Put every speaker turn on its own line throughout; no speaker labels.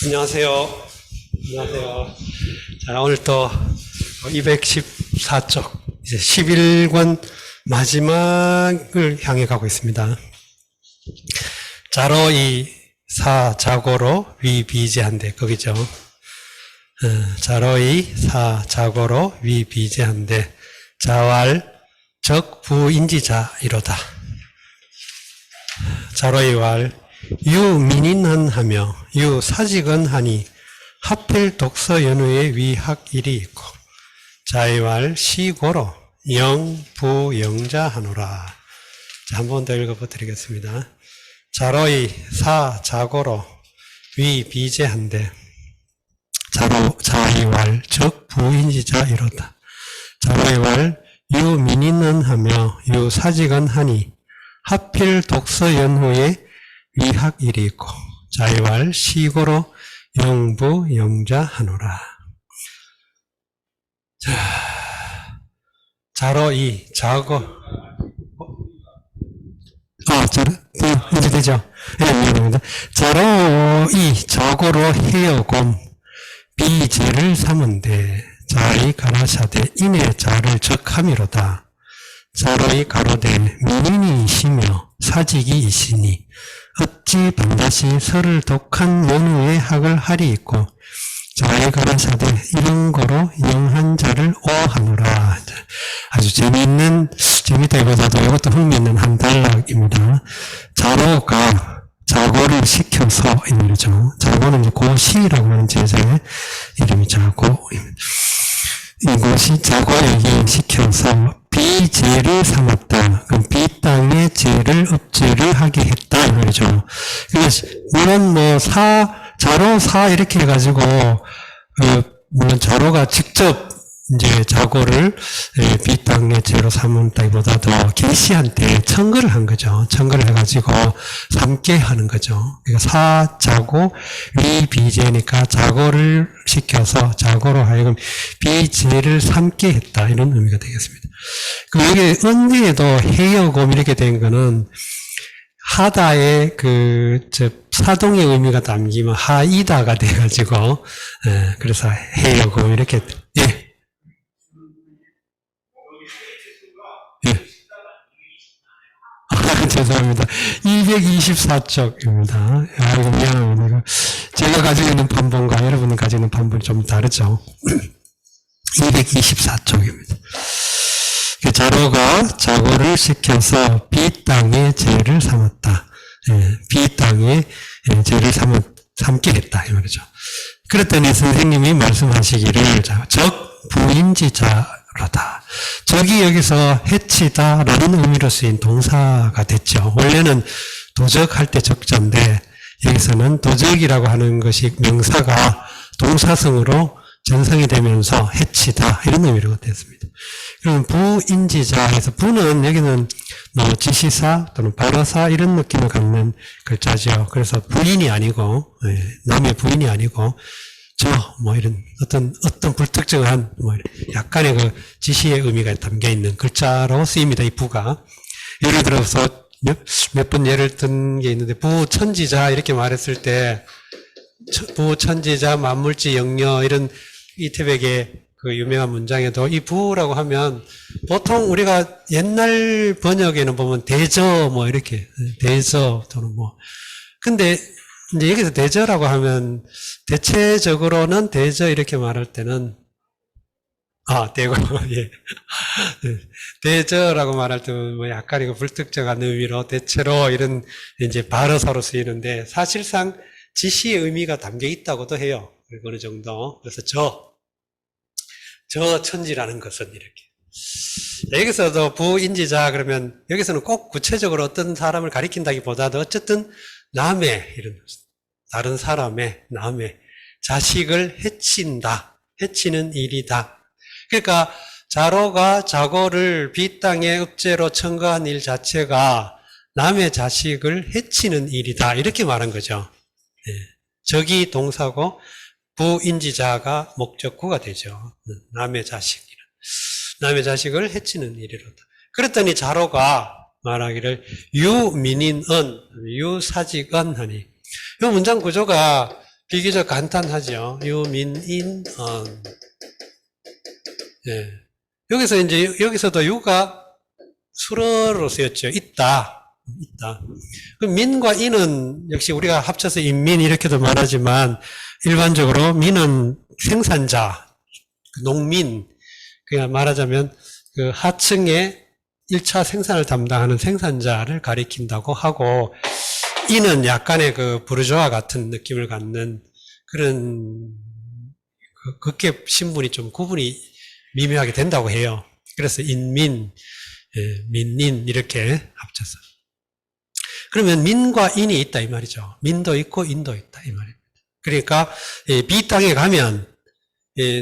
안녕하세요. 안녕하세요. 자, 오늘 또 214쪽, 이제 11권 마지막을 향해 가고 있습니다. 자로 이 사자고로 위비제한데, 거기죠. 자로이 사자고로 위비제한데, 자왈 적부인지자 이로다. 자로이 왈 유민인은 하며 유사직은 하니 하필 독서 연후에 위학일이 있고 자이왈 시고로 영부영자 하노라. 자, 한 번 더 읽어보드리겠습니다. 자로이 사자고로 위비제한데 자이왈 적부인지자 이로다. 자로이왈 유민인은 하며 유사직은 하니 하필 독서 연후에 위학일이 있고 자이왈 시고로 영부 영자 하노라. 자, 자로 이 자고 이제 되죠? 네, 미안합니다. 자로 이 자고로 해여곰 비제를 삼은데 자이 가라샤대 인의 자를 적함이로다. 자로이 가로되 민인이시며 사직이 있으니 어찌 반드시 설을 독한 연후의 학을 하리 있고 자이 가라사대 이런 거로 영한 자를 오하노라. 아주 재미있다기보다도 이것도 흥미있는 한 단락입니다. 자로가 자고를 시켜서 이 말이죠. 자고는 고시라고 하는 제자의 이름이 자고입니다. 이것이 자고에게 시켜서 비제를 삼았다. 그럼 비 땅에 제를 업제를 하게 했다. 이 말이죠. 그래서 물론 자로 사 이렇게 해가지고 물론 자로가 직접 이제 자고를 비 땅에 제로 삼았다기보다도 계시한테 청거를 한 거죠. 청거를 해가지고 삼게 하는 거죠. 그러니까 사자고 위비제니까 자고를 시켜서 자고로 하여금 비제를 삼게 했다. 이런 의미가 되겠습니다. 그럼 여기 언니에도 해여곰 이렇게 된 거는 하다의 사동의 의미가 담기면 하이다가 돼가지고, 그래서 해여곰 이렇게, 예. 죄송합니다. 224쪽입니다. 아이고, 미안합니다. 제가 가지고 있는 판본과 여러분이 가지고 있는 판본이 좀 다르죠. 224쪽입니다. 자로가 자고를 시켜서 비 땅에 죄를 삼았다. 비 땅에 죄를 삼게 했다. 이 말이죠. 그랬더니 선생님이 말씀하시기를 적 부인지자로다. 적이 여기서 해치다 라는 의미로 쓰인 동사가 됐죠. 원래는 도적할 때 적자인데 여기서는 도적이라고 하는 것이 명사가 동사성으로 전성이 되면서 해치다 이런 의미로 됐습니다. 그럼 부인지자에서 부는 여기는 지시사 또는 발어사 이런 느낌을 갖는 글자죠. 그래서 부인이 아니고 남의 부인이 아니고 이런 어떤 불특정한 약간의 그 지시의 의미가 담겨 있는 글자로 쓰입니다. 이 부가 예를 들어서 몇 번 예를 든 게 있는데 부천지자 이렇게 말했을 때 부천지자 만물지 영려 이런 이태백의 그 유명한 문장에도 이 부라고 하면 보통 우리가 옛날 번역에는 보면 대저 이렇게 대저 또는 근데 이제 여기서 대저라고 하면 대체적으로는 대저 이렇게 말할 때는 대고 예. 대저라고 말할 때는 약간 이거 불특정한 의미로 대체로 이런 이제 발어사로 쓰이는데 사실상 지시의 의미가 담겨 있다고도 해요. 어느 정도. 그래서 저 천지라는 것은 이렇게. 여기서도 부인지자 그러면 여기서는 꼭 구체적으로 어떤 사람을 가리킨다기보다도 어쨌든 남의 이런 다른 사람의 남의 자식을 해치는 일이다. 그러니까 자로가 자고를 비 땅의 읍제로 청거한 일 자체가 남의 자식을 해치는 일이다. 이렇게 말한 거죠. 적이 동사고 부인지자가 목적구가 되죠. 남의 자식을 해치는 일이로다. 그랬더니 자로가 말하기를 유민인은 유사직은 하니 이 문장 구조가 비교적 간단하죠. 유민인, 언. 예. 여기서 이제, 여기서도 유가 수러로 쓰였죠. 있다. 그럼 민과 인은 역시 우리가 합쳐서 인민 이렇게도 말하지만 일반적으로 민은 생산자, 농민, 그냥 말하자면 그 하층의 1차 생산을 담당하는 생산자를 가리킨다고 하고, 인은 약간의 그 부르주아 같은 느낌을 갖는 그런 그게 신분이 좀 구분이 미묘하게 된다고 해요. 그래서 인민, 민인 이렇게 합쳐서. 그러면 민과 인이 있다 이 말이죠. 민도 있고 인도 있다 이 말입니다. 그러니까 비 땅에 가면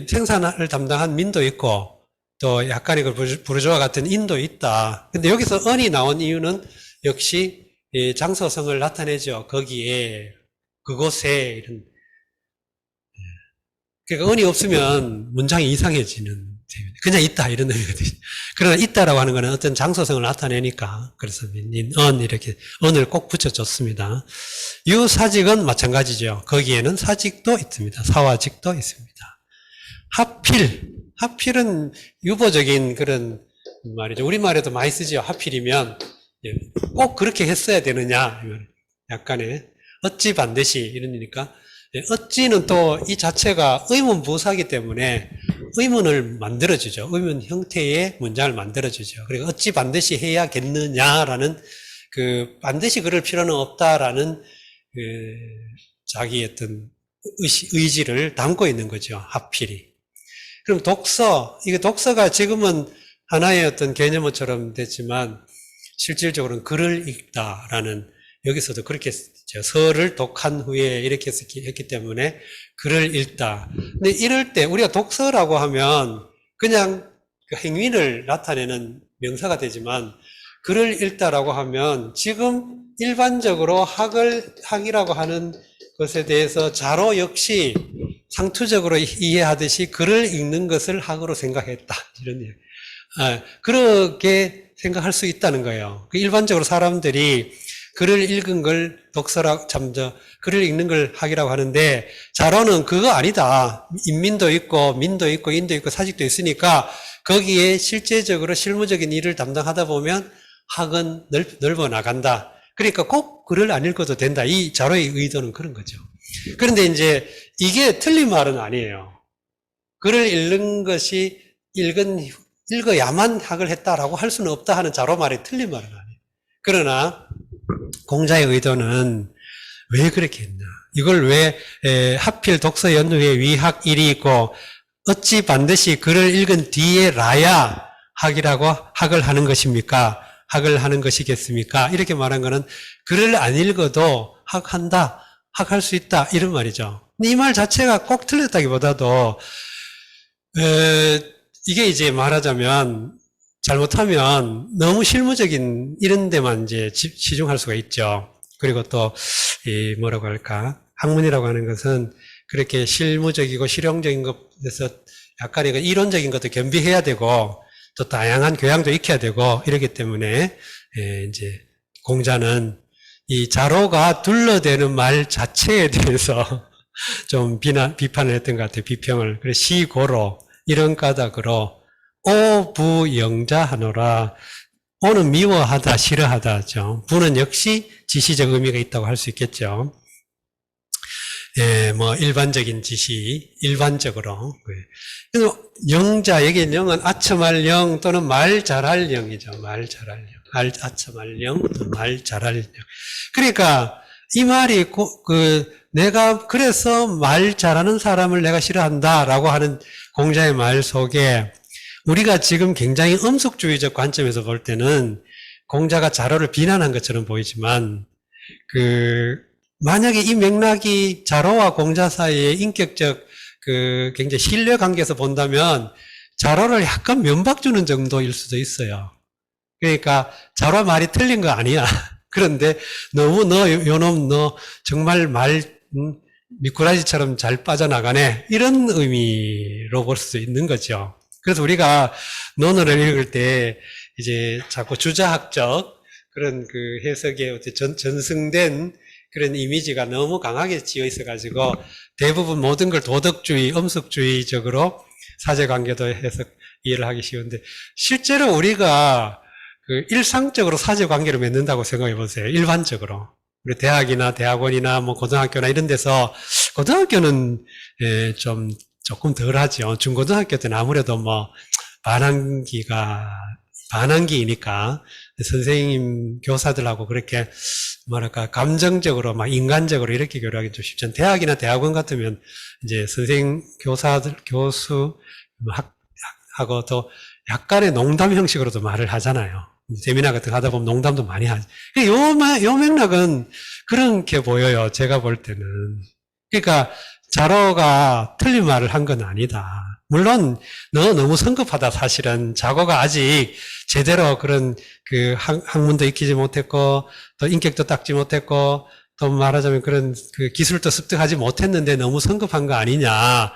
생산을 담당한 민도 있고 또 약간의 그 부르주아 같은 인도 있다. 근데 여기서 언이 나온 이유는 역시 장소성을 나타내죠. 거기에 그곳에 이런. 그러니까 언이 없으면 문장이 이상해지는 그냥 있다 이런 의미가 되죠. 그러나 있다라고 하는 것은 어떤 장소성을 나타내니까 그래서 민, 언 이렇게 언을 꼭 붙여줬습니다. 유사직은 마찬가지죠. 거기에는 사직도 있습니다. 사화직도 있습니다. 하필은 유보적인 그런 말이죠. 우리말에도 많이 쓰죠. 하필이면 꼭 그렇게 했어야 되느냐 약간의 어찌 반드시 이러니까 어찌는 또 이 자체가 의문부사이기 때문에 의문을 만들어주죠. 의문 형태의 문장을 만들어주죠. 그리고 어찌 반드시 해야겠느냐라는 반드시 그럴 필요는 없다라는 자기 어떤 의지를 담고 있는 거죠. 하필이. 그럼 이게 독서가 지금은 하나의 어떤 개념어처럼 됐지만 실질적으로는 글을 읽다라는 여기서도 그렇게 서를 독한 후에 이렇게 했기 때문에 글을 읽다. 근데 이럴 때 우리가 독서라고 하면 그냥 그 행위를 나타내는 명사가 되지만 글을 읽다라고 하면 지금 일반적으로 학이라고 하는 것에 대해서 자로 역시 상투적으로 이해하듯이 글을 읽는 것을 학으로 생각했다. 이런 얘기. 그렇게 생각할 수 있다는 거예요. 일반적으로 사람들이 글을 읽은 걸 독서라고, 글을 읽는 걸 학이라고 하는데, 자로는 그거 아니다. 인민도 있고, 민도 있고, 인도 있고, 사직도 있으니까, 거기에 실제적으로 실무적인 일을 담당하다 보면 학은 넓어 나간다. 그러니까 꼭 글을 안 읽어도 된다. 이 자로의 의도는 그런 거죠. 그런데 이제 이게 틀린 말은 아니에요. 글을 읽는 것이 읽어야만 학을 했다라고 할 수는 없다 하는 자로 말이 틀린 말은 아니에요. 그러나, 공자의 의도는 왜 그렇게 했나? 이걸 왜 하필 독서 연후에 위학 일이 있고 어찌 반드시 글을 읽은 뒤에 라야 학을 하는 것입니까? 학을 하는 것이겠습니까? 이렇게 말한 거는 글을 안 읽어도 학한다, 학할 수 있다 이런 말이죠. 이 말 자체가 꼭 틀렸다기보다도 이게 이제 말하자면 잘못하면 너무 실무적인 이런 데만 이제 치중할 수가 있죠. 그리고 또, 뭐라고 할까. 학문이라고 하는 것은 그렇게 실무적이고 실용적인 것에서 약간의 이론적인 것도 겸비해야 되고 또 다양한 교양도 익혀야 되고 이러기 때문에 이제 공자는 이 자로가 둘러대는 말 자체에 대해서 좀 비판을 했던 것 같아요. 비평을. 그래서 시고로 이런 까닭으로 오부영자하노라. 오는 미워하다, 싫어하다죠. 부는 역시 지시적 의미가 있다고 할 수 있겠죠. 뭐 일반적인 지시, 일반적으로. 그래서 영자, 여기 영은 아첨할 영 또는 말 잘할 영이죠. 말 잘할 영. 아첨할 영, 말 잘할 영. 그러니까 이 말이 내가 그래서 말 잘하는 사람을 내가 싫어한다라고 하는 공자의 말 속에 우리가 지금 굉장히 엄숙주의적 관점에서 볼 때는 공자가 자로를 비난한 것처럼 보이지만 만약에 이 맥락이 자로와 공자 사이의 인격적 굉장히 신뢰 관계에서 본다면 자로를 약간 면박 주는 정도일 수도 있어요. 그러니까 자로 말이 틀린 거 아니야. 그런데 너무 요놈 너 정말 미꾸라지처럼 잘 빠져나가네. 이런 의미로 볼 수 있는 거죠. 그래서 우리가 논어를 읽을 때 이제 자꾸 주자학적 그런 해석에 전승된 그런 이미지가 너무 강하게 지어 있어가지고 대부분 모든 걸 도덕주의, 엄숙주의적으로 사제관계도 해서 이해를 하기 쉬운데 실제로 우리가 그 일상적으로 사제관계를 맺는다고 생각해 보세요. 일반적으로. 우리 대학이나 대학원이나 뭐 고등학교나 이런 데서 고등학교는 조금 덜 하죠. 중고등학교 때는 아무래도 뭐 반항기이니까 선생님, 교사들하고 그렇게 뭐랄까 감정적으로 막 인간적으로 이렇게 교류하기 좀 쉽지 않아요. 대학이나 대학원 같으면 이제 선생님, 교수 하고 또 약간의 농담 형식으로도 말을 하잖아요. 세미나 같은 거 하다 보면 농담도 많이 하죠. 요 맥락은 그렇게 보여요. 제가 볼 때는. 그러니까 자로가 틀린 말을 한 건 아니다. 물론 너 너무 성급하다. 사실은 자고가 아직 제대로 그런 그 학문도 익히지 못했고 또 인격도 닦지 못했고 또 말하자면 그런 그 기술도 습득하지 못했는데 너무 성급한 거 아니냐.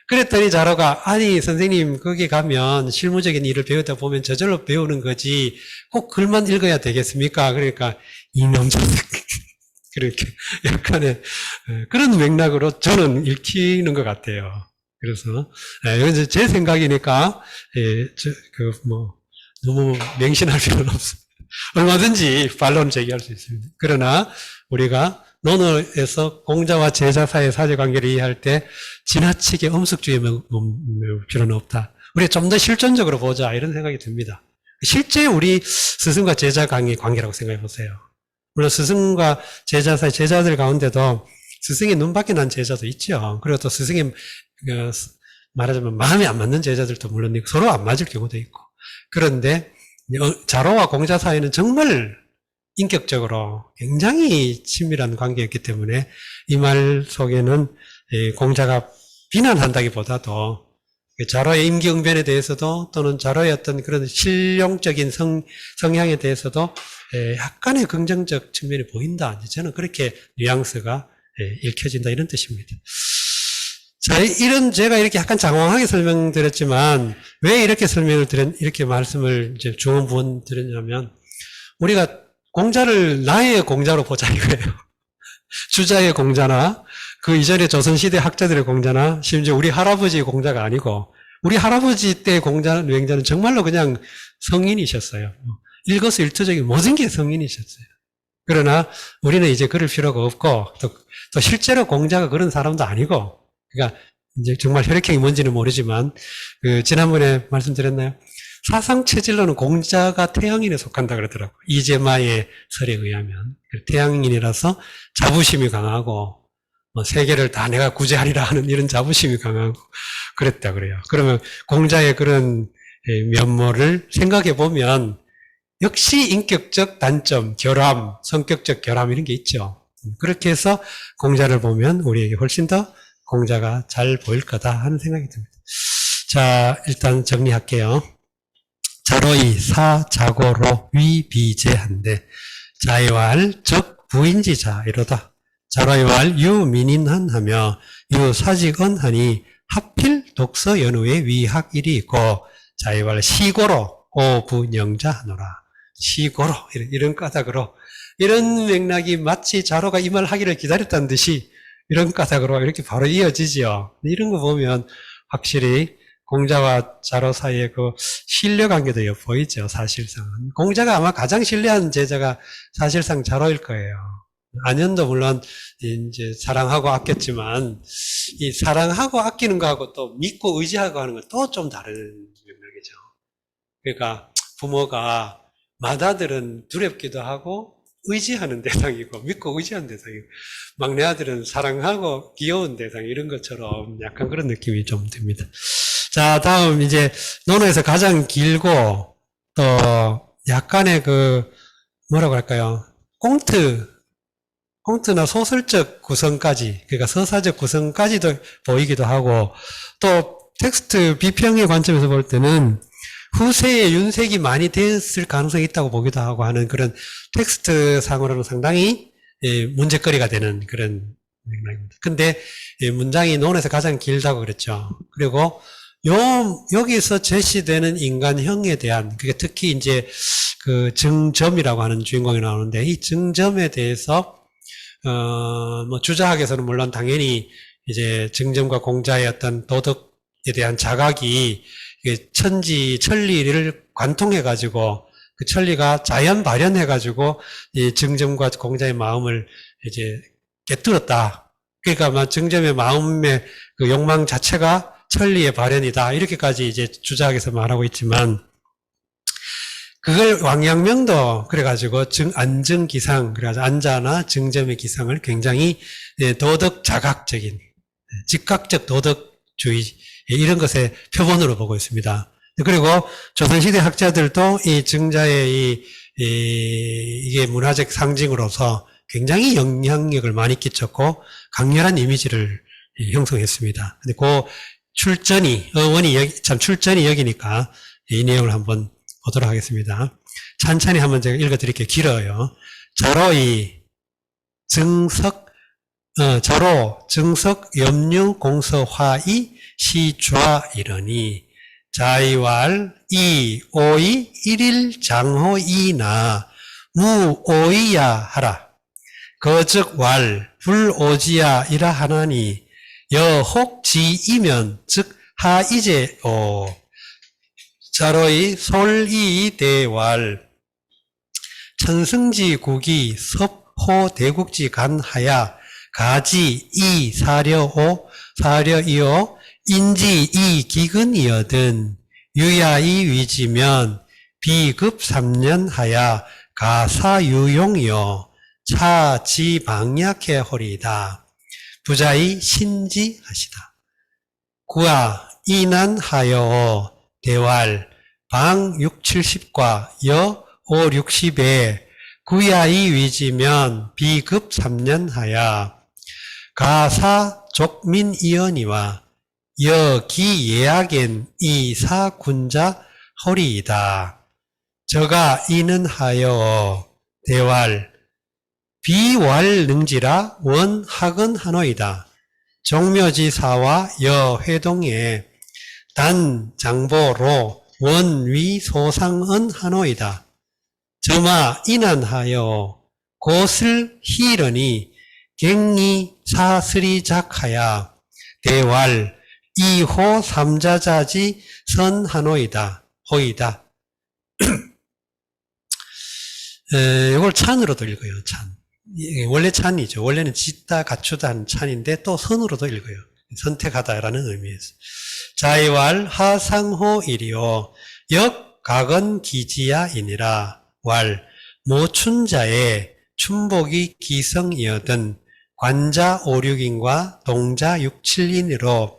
그랬더니 자로가 아니 선생님 거기 가면 실무적인 일을 배우다 보면 저절로 배우는 거지 꼭 글만 읽어야 되겠습니까? 그러니까 이놈 자식 그렇게 약간의 그런 맥락으로 저는 읽히는 것 같아요. 그래서 이건 제 생각이니까 너무 맹신할 필요는 없습니다. 얼마든지 반론 제기할 수 있습니다. 그러나 우리가 논어에서 공자와 제자 사이의 사제관계를 이해할 때 지나치게 엄숙주의에 매울 필요는 없다. 우리가 좀 더 실존적으로 보자 이런 생각이 듭니다. 실제 우리 스승과 제자 관계라고 생각해 보세요. 물론 스승과 제자 사이 제자들 가운데도 스승의 눈밖에 난 제자도 있죠. 그리고 또 스승의 말하자면 마음에 안 맞는 제자들도 물론 있고 서로 안 맞을 경우도 있고 그런데 자로와 공자 사이는 정말 인격적으로 굉장히 친밀한 관계였기 때문에 이 말 속에는 공자가 비난한다기보다도 자로의 임기응변에 대해서도 또는 자로의 어떤 그런 실용적인 성향에 대해서도 약간의 긍정적 측면이 보인다. 저는 그렇게 뉘앙스가 읽혀진다 이런 뜻입니다. 자, 제가 이렇게 약간 장황하게 설명드렸지만 왜 이렇게 이렇게 말씀을 이제 중원부원 드렸냐면 우리가 공자를 나의 공자로 보자 이거예요. 주자의 공자나 그 이전에 조선시대 학자들의 공자나 심지어 우리 할아버지의 공자가 아니고 우리 할아버지 때 맹자는 정말로 그냥 성인이셨어요. 일거수일투족인 모든 게 성인이셨어요. 그러나 우리는 이제 그럴 필요가 없고 또 실제로 공자가 그런 사람도 아니고 그러니까 이제 정말 혈액형이 뭔지는 모르지만 지난번에 말씀드렸나요? 사상 체질로는 공자가 태양인에 속한다 그러더라고요. 이재마의 설에 의하면. 태양인이라서 자부심이 강하고, 세계를 다 내가 구제하리라 하는 이런 자부심이 강하고, 그랬다 그래요. 그러면 공자의 그런 면모를 생각해 보면, 역시 인격적 단점, 결함, 성격적 결함 이런 게 있죠. 그렇게 해서 공자를 보면 우리에게 훨씬 더 공자가 잘 보일 거다 하는 생각이 듭니다. 자, 일단 정리할게요. 자로이 사자고로 위비제한데 자의왈 적 부인지자 이로다. 자로이왈 유민인한 하며 유사직언하니 하필 독서 연후에 위학일이 있고 자의왈 시고로 오분영자 하노라. 시고로 이런 까닭으로 이런 맥락이 마치 자로가 이 말 하기를 기다렸다는 듯이 이런 까닭으로 이렇게 바로 이어지지요. 이런 거 보면 확실히 공자와 자로 사이의 그 신뢰관계도 엿보이죠, 사실상. 공자가 아마 가장 신뢰한 제자가 사실상 자로일 거예요. 안현도 물론 이제 사랑하고 아꼈지만, 이 사랑하고 아끼는 거하고 또 믿고 의지하고 하는 건 또 좀 다른 맥락이죠. 그러니까 부모가 맏아들은 두렵기도 하고, 의지하는 대상이고, 믿고 의지하는 대상이고, 막내 아들은 사랑하고 귀여운 대상, 이런 것처럼 약간 그런 느낌이 좀 듭니다. 자, 다음 이제 논어에서 가장 길고 또 약간의 뭐라고 할까요? 꽁트나 소설적 구성까지, 그러니까 서사적 구성까지도 보이기도 하고 또 텍스트 비평의 관점에서 볼 때는 후세에 윤색이 많이 됐을 가능성이 있다고 보기도 하고 하는 그런 텍스트 상으로는 상당히 문제거리가 되는 그런 맥락입니다. 근데 문장이 논에서 가장 길다고 그랬죠. 그리고 여기서 제시되는 인간형에 대한, 그게 특히 이제 그 증점이라고 하는 주인공이 나오는데, 이 증점에 대해서 뭐 주자학에서는 물론 당연히 이제 정점과 공자의 어떤 도덕에 대한 자각이 천리를 관통해가지고 그 천리가 자연 발현해가지고 이 정점과 공자의 마음을 이제 깨뚫었다. 그러니까 아마 정점의 마음의 그 욕망 자체가 천리의 발현이다. 이렇게까지 이제 주자학에서 말하고 있지만 그걸 왕양명도 그래가지고 안정기상, 그래가지고 안자나 정점의 기상을 굉장히 도덕 자각적인, 직각적 도덕주의, 이런 것의 표본으로 보고 있습니다. 그리고 조선시대 학자들도 이 정자의 이게 문화적 상징으로서 굉장히 영향력을 많이 끼쳤고 강렬한 이미지를 형성했습니다. 근데 그 출전이 여기니까 이 내용을 한번 보도록 하겠습니다. 찬찬히 한번 제가 읽어드릴게요. 길어요. 저로 정석 염류 공서화이 시좌 이러니 자이왈 이 오이 일일 장호 이나 무오이야 하라. 거즉 왈 불오지야 이라 하나니 여혹 지이면 즉 하이제오. 자로의 솔이 대왈 천승지 국이 섭호 대국지 간하야 가지 이 사려오 사려이오 인지 이 기근이여든 유야이 위지면 비급 3년 하야 가사유용이요 차지방약해 호리다. 부자의 신지하시다. 구아 이난하여 대왈 방 6, 70과 여 5, 60에 구야이 위지면 비급 3년 하야 가사 족민이언이와 여기 예약엔 이사 군자 허리이다. 저가 이는 하여 대왈 비왈 능지라 원학은 하노이다. 종묘지사와 여회동에 단 장보로 원위 소상은 하노이다. 저마 인한하여 곳을 희러니 갱리 사스리작하야 대왈 이호 삼자자지 선하노이다. 호이다. 이걸 찬으로도 읽어요. 찬. 원래 찬이죠. 원래는 짓다 갖추다 하는 찬인데 또 선으로도 읽어요. 선택하다라는 의미에서. 자이왈 하상호 일이요 역각은 기지야이니라. 왈 모춘자의 춘복이 기성이어든 관자 5, 6인과 동자 6, 7인으로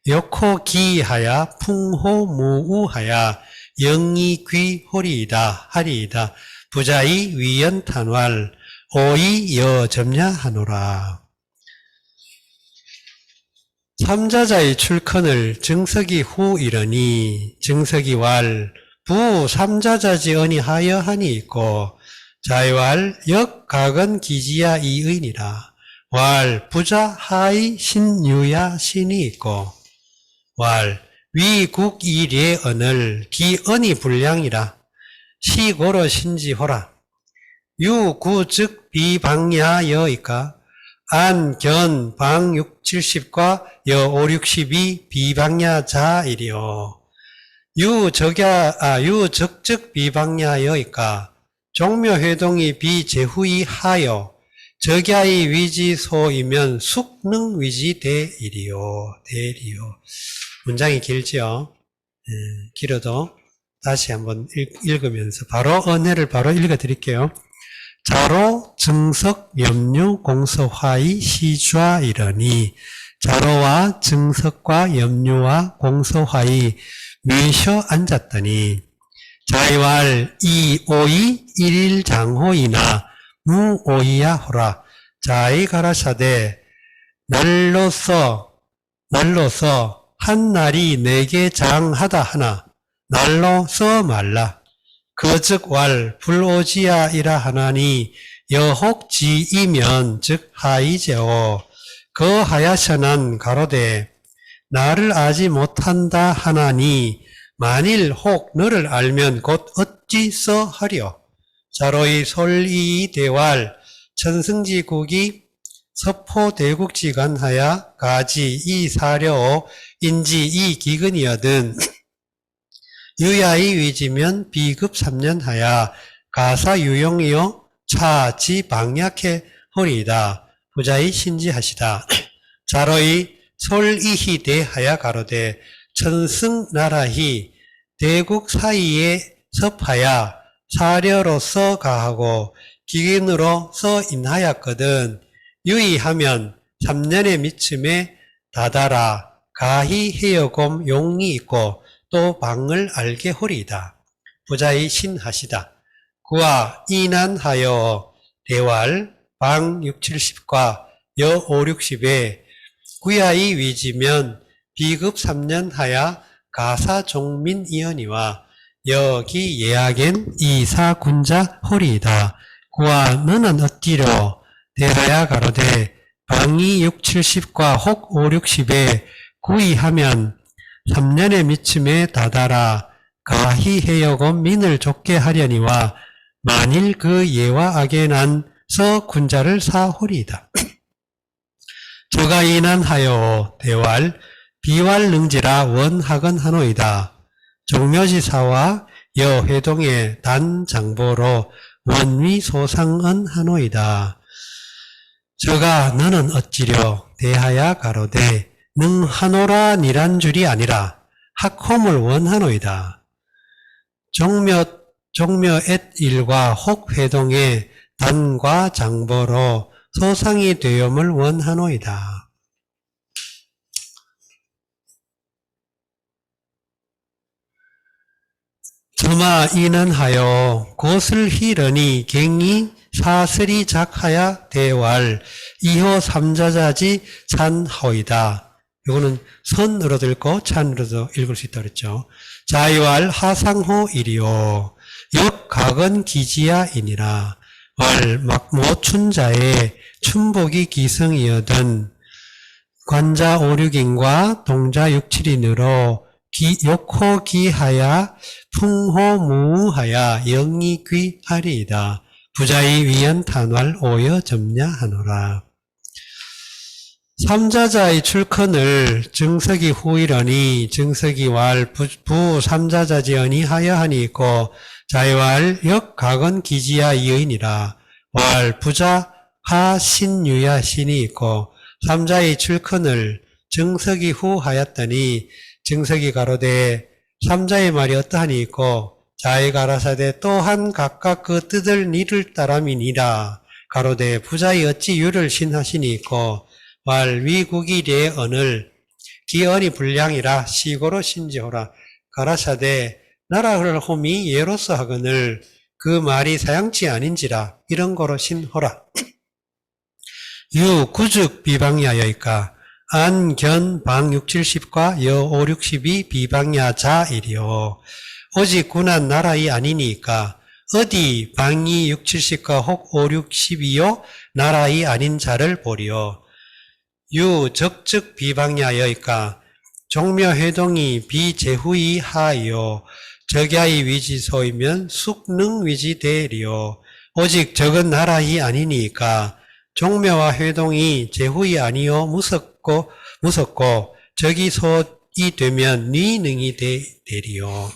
역호 기하야 풍호 무우하야 영이 귀호리이다 하리이다. 부자의 위연탄왈 오이 여점야 하노라. 삼자자의 출컨을 정석이 후 이러니 정석이 왈 부 삼자자지 언이하여 하니 있고 자이왈 역각은 기지야 이의니라. 왈 부자 하이 신유야 신이 있고 왈 위국 이례 언을 기언이 불량이라. 시고로 신지호라. 유구 즉 비방야여이까 안견 방 6, 70과 여 5, 62 비방야자이리요. 유적즉 비방야여이까 종묘회동이 비제후이 하여 적야의 위지소이면 숙능 위지 대이리요. 대리요. 문장이 길지요. 길어도 다시 한번 읽으면서 바로 언해를 바로 읽어드릴게요. 자로 정석 염류 공서화의 시좌 이러니 자로와 정석과 염류와 공서화의 뉘셔 앉았더니 자이왈 이오이 일일 장호이나 무오이야 호라. 자이 가라사대 날로서 한 날이 내게 장하다 하나 날로 써 말라. 그즉 왈 불오지야 이라 하나니 여혹지이면 즉 하이제오. 그 하야셔난 가로되 나를 알지 못한다 하나니 만일 혹 너를 알면 곧 어찌서 하려. 자로의 솔이 대왈 천승지국이 서포대국지간하야 가지 이사려 인지 이기근이여든 유야의 위지면 비급 3년하야 가사유용이요 차지방약해 허리이다. 부자의 신지하시다. 자로의 솔이히 대하야 가로되 천승나라히 대국 사이에 섭하야 사려로서 가하고 기근으로서 인하였거든. 유의하면 3년의 미침에 다다라 가히 해여곰 용이 있고 또 방을 알게 호리이다. 부자의 신하시다. 그와 이난하여 대왈 방 6, 70과 여 5, 60에 구야의 위지면 비급 3년 하야 가사 종민이언이와 여기 예약엔 이사군자 호리이다. 그와 너는 어찌려 대하야 가로되 방이 6, 70과 혹 5, 60에 구이하면 3년의 미침에 다다라 가히 해여고 민을 좁게 하려니와 만일 그 예와 악에 난서 군자를 사호리이다. 저가 인한하여 대왈 비왈 능지라 원학은 하노이다. 종묘지사와 여회동의 단장보로 원위 소상은 하노이다. 저가 너는 어찌려 대하야 가로되 능하노라 니란 줄이 아니라 학홈을 원하노이다. 종묘엣 일과 혹회동의 단과 장보로 소상이 되음을 원하노이다. 저마 인은하여 곳을 희러니 갱이 사슬이 작하야 대왈 이호 삼자자지 찬하이다. 이거는 선으로도 읽고 찬으로도 읽을 수 있다 그랬죠. 자이왈 하상호 일이요 역각은 기지야이니라. 왈 막모춘자의 춘복이 기성이여든 관자 5, 6인과 동자 6, 7인으로 욕호기하야 풍호무하야 영이귀하리이다. 부자의 위연탄활 오여 점냐하노라. 삼자자의 출컨을 증석이 후이러니 증석이 왈 부 삼자자지언이 하여하니 있고 자이왈 역각은 기지야 이의니라. 왈 부자 하 신유야 신이 있고 삼자의 출컨을 증석이 후 하였더니 증석이 가로되 삼자의 말이 어떠하니 있고 자의 가라사대 또한 각각 그 뜻을 니를 따람이니라. 가로되 부자의 어찌 유를 신하시니 있고 말 위국이래 언을 기언이 불량이라 시고로 신지호라. 가라사대 나라를 홈이 예로서 하거늘 그 말이 사양치 아닌지라 이런 거로 신호라. 유 구즉 비방야여이까 안, 견, 방 6, 70과 여 5, 60이 비방야 자이리요. 오직 군한 나라이 아니니까 어디 방이 6, 70과 혹 5, 60이요 나라이 아닌 자를 보리요. 유 적즉 비방야여이까 종묘회동이 비제후이 하이요. 적야의 위지소이면 숙능위지 되리요. 오직 적은 나라이 아니니까 종묘와 회동이 제후이 아니요 무섭고 적이 소이 되면 네 능이 되리요.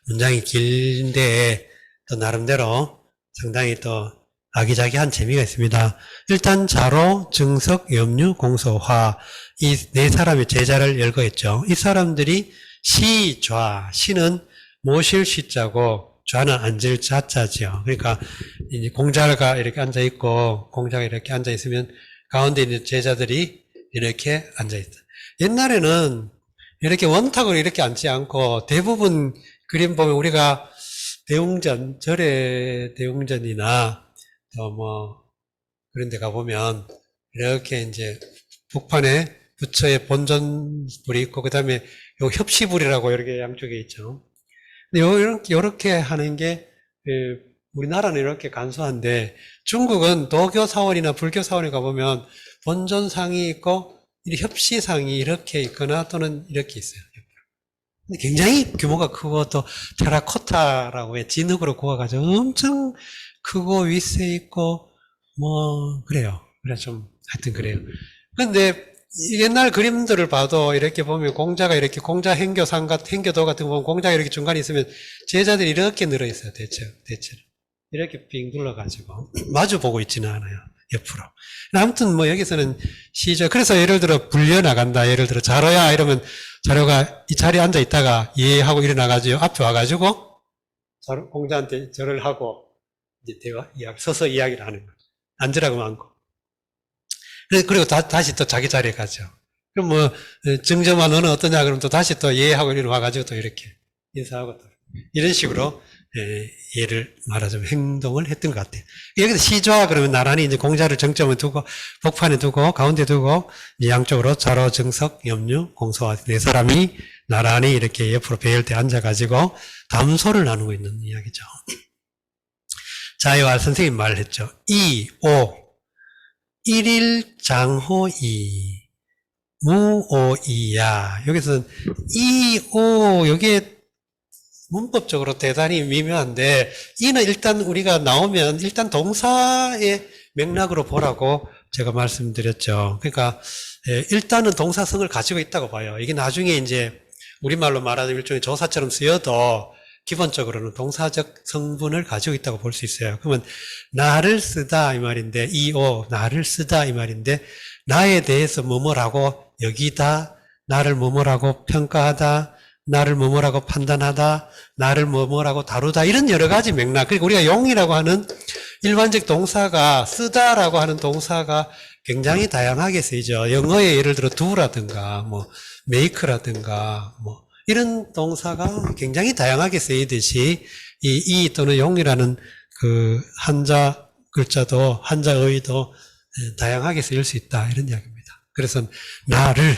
문장이 긴데 또 나름대로 상당히 또 아기자기한 재미가 있습니다. 일단 자로, 증석, 염류, 공소화 이 네 사람의 제자를 열거했죠. 이 사람들이 시, 좌, 시는 모실 시자고 좌는 앉을 자자죠. 그러니까 이제 공자가 이렇게 앉아 있고 공자가 이렇게 앉아 있으면 가운데 있는 제자들이 이렇게 앉아 있다. 옛날에는 이렇게 원탁으로 이렇게 앉지 않고 대부분 그림 보면 우리가 대웅전, 절의 대웅전이나 또 뭐 그런 데 가보면 이렇게 이제 북판에 부처의 본전불이 있고 그 다음에 요 협시불이라고 이렇게 양쪽에 있죠. 근데 요렇게 하는 게 우리나라는 이렇게 간소한데 중국은 도교 사원이나 불교 사원에 가보면 본전상이 있고 협시상이 이렇게 있거나 또는 이렇게 있어요. 근데 굉장히 규모가 크고 또 테라코타라고 해 진흙으로 구워가지고 엄청 크고 위세 있고 뭐 그래요. 그래 좀 하여튼 그래요. 근데 옛날 그림들을 봐도 이렇게 보면 공자가 이렇게 공자 행교도 같은 거 보면 공자가 이렇게 중간에 있으면 제자들이 이렇게 늘어 있어요. 대체로 이렇게 빙 둘러가지고 마주 보고 있지는 않아요. 옆으로. 아무튼 뭐 여기서는 시조 그래서 예를 들어 불려 나간다. 예를 들어 자로야 이러면 자로가 이 자리에 앉아 있다가 예 하고 일어나가지고 앞에 와가지고 공자한테 절을 하고 이제 서서 이야기를 하는 거예요. 앉으라고 하고. 그리고 다시 또 자기 자리에 가죠. 그럼 뭐 정점아 너는 어떠냐 그러면 또 다시 또 예 하고 일어나가지고 또 이렇게 인사하고 또 이런 식으로 예를 말하자면 행동을 했던 것 같아요. 여기서 시좌 그러면 나란히 이제 공자를 정점에 두고 복판에 두고 가운데 두고 양쪽으로 자로, 정석, 염류, 공소화 네 사람이 나란히 이렇게 옆으로 배열대 앉아가지고 담소를 나누고 있는 이야기죠. 자유와 선생님 말했죠. 일일장호이 무오이야. 여기서 여기에 문법적으로 대단히 미묘한데 이는 일단 우리가 나오면 일단 동사의 맥락으로 보라고 제가 말씀드렸죠. 그러니까 일단은 동사성을 가지고 있다고 봐요. 이게 나중에 이제 우리말로 말하는 일종의 조사처럼 쓰여도 기본적으로는 동사적 성분을 가지고 있다고 볼 수 있어요. 그러면 나를 쓰다 이 말인데 나를 쓰다 이 말인데 나에 대해서 뭐뭐라고 여기다 나를 뭐뭐라고 평가하다 나를 뭐뭐라고 판단하다, 나를 뭐뭐라고 다루다, 이런 여러 가지 맥락. 그리고 우리가 용이라고 하는 일반적 동사가, 쓰다라고 하는 동사가 굉장히 다양하게 쓰이죠. 영어에 예를 들어 do라든가, make라든가, 이런 동사가 굉장히 다양하게 쓰이듯이, 이 또는 용이라는 그 한자 글자도, 한자어휘도 다양하게 쓰일 수 있다. 이런 이야기입니다. 그래서 나를,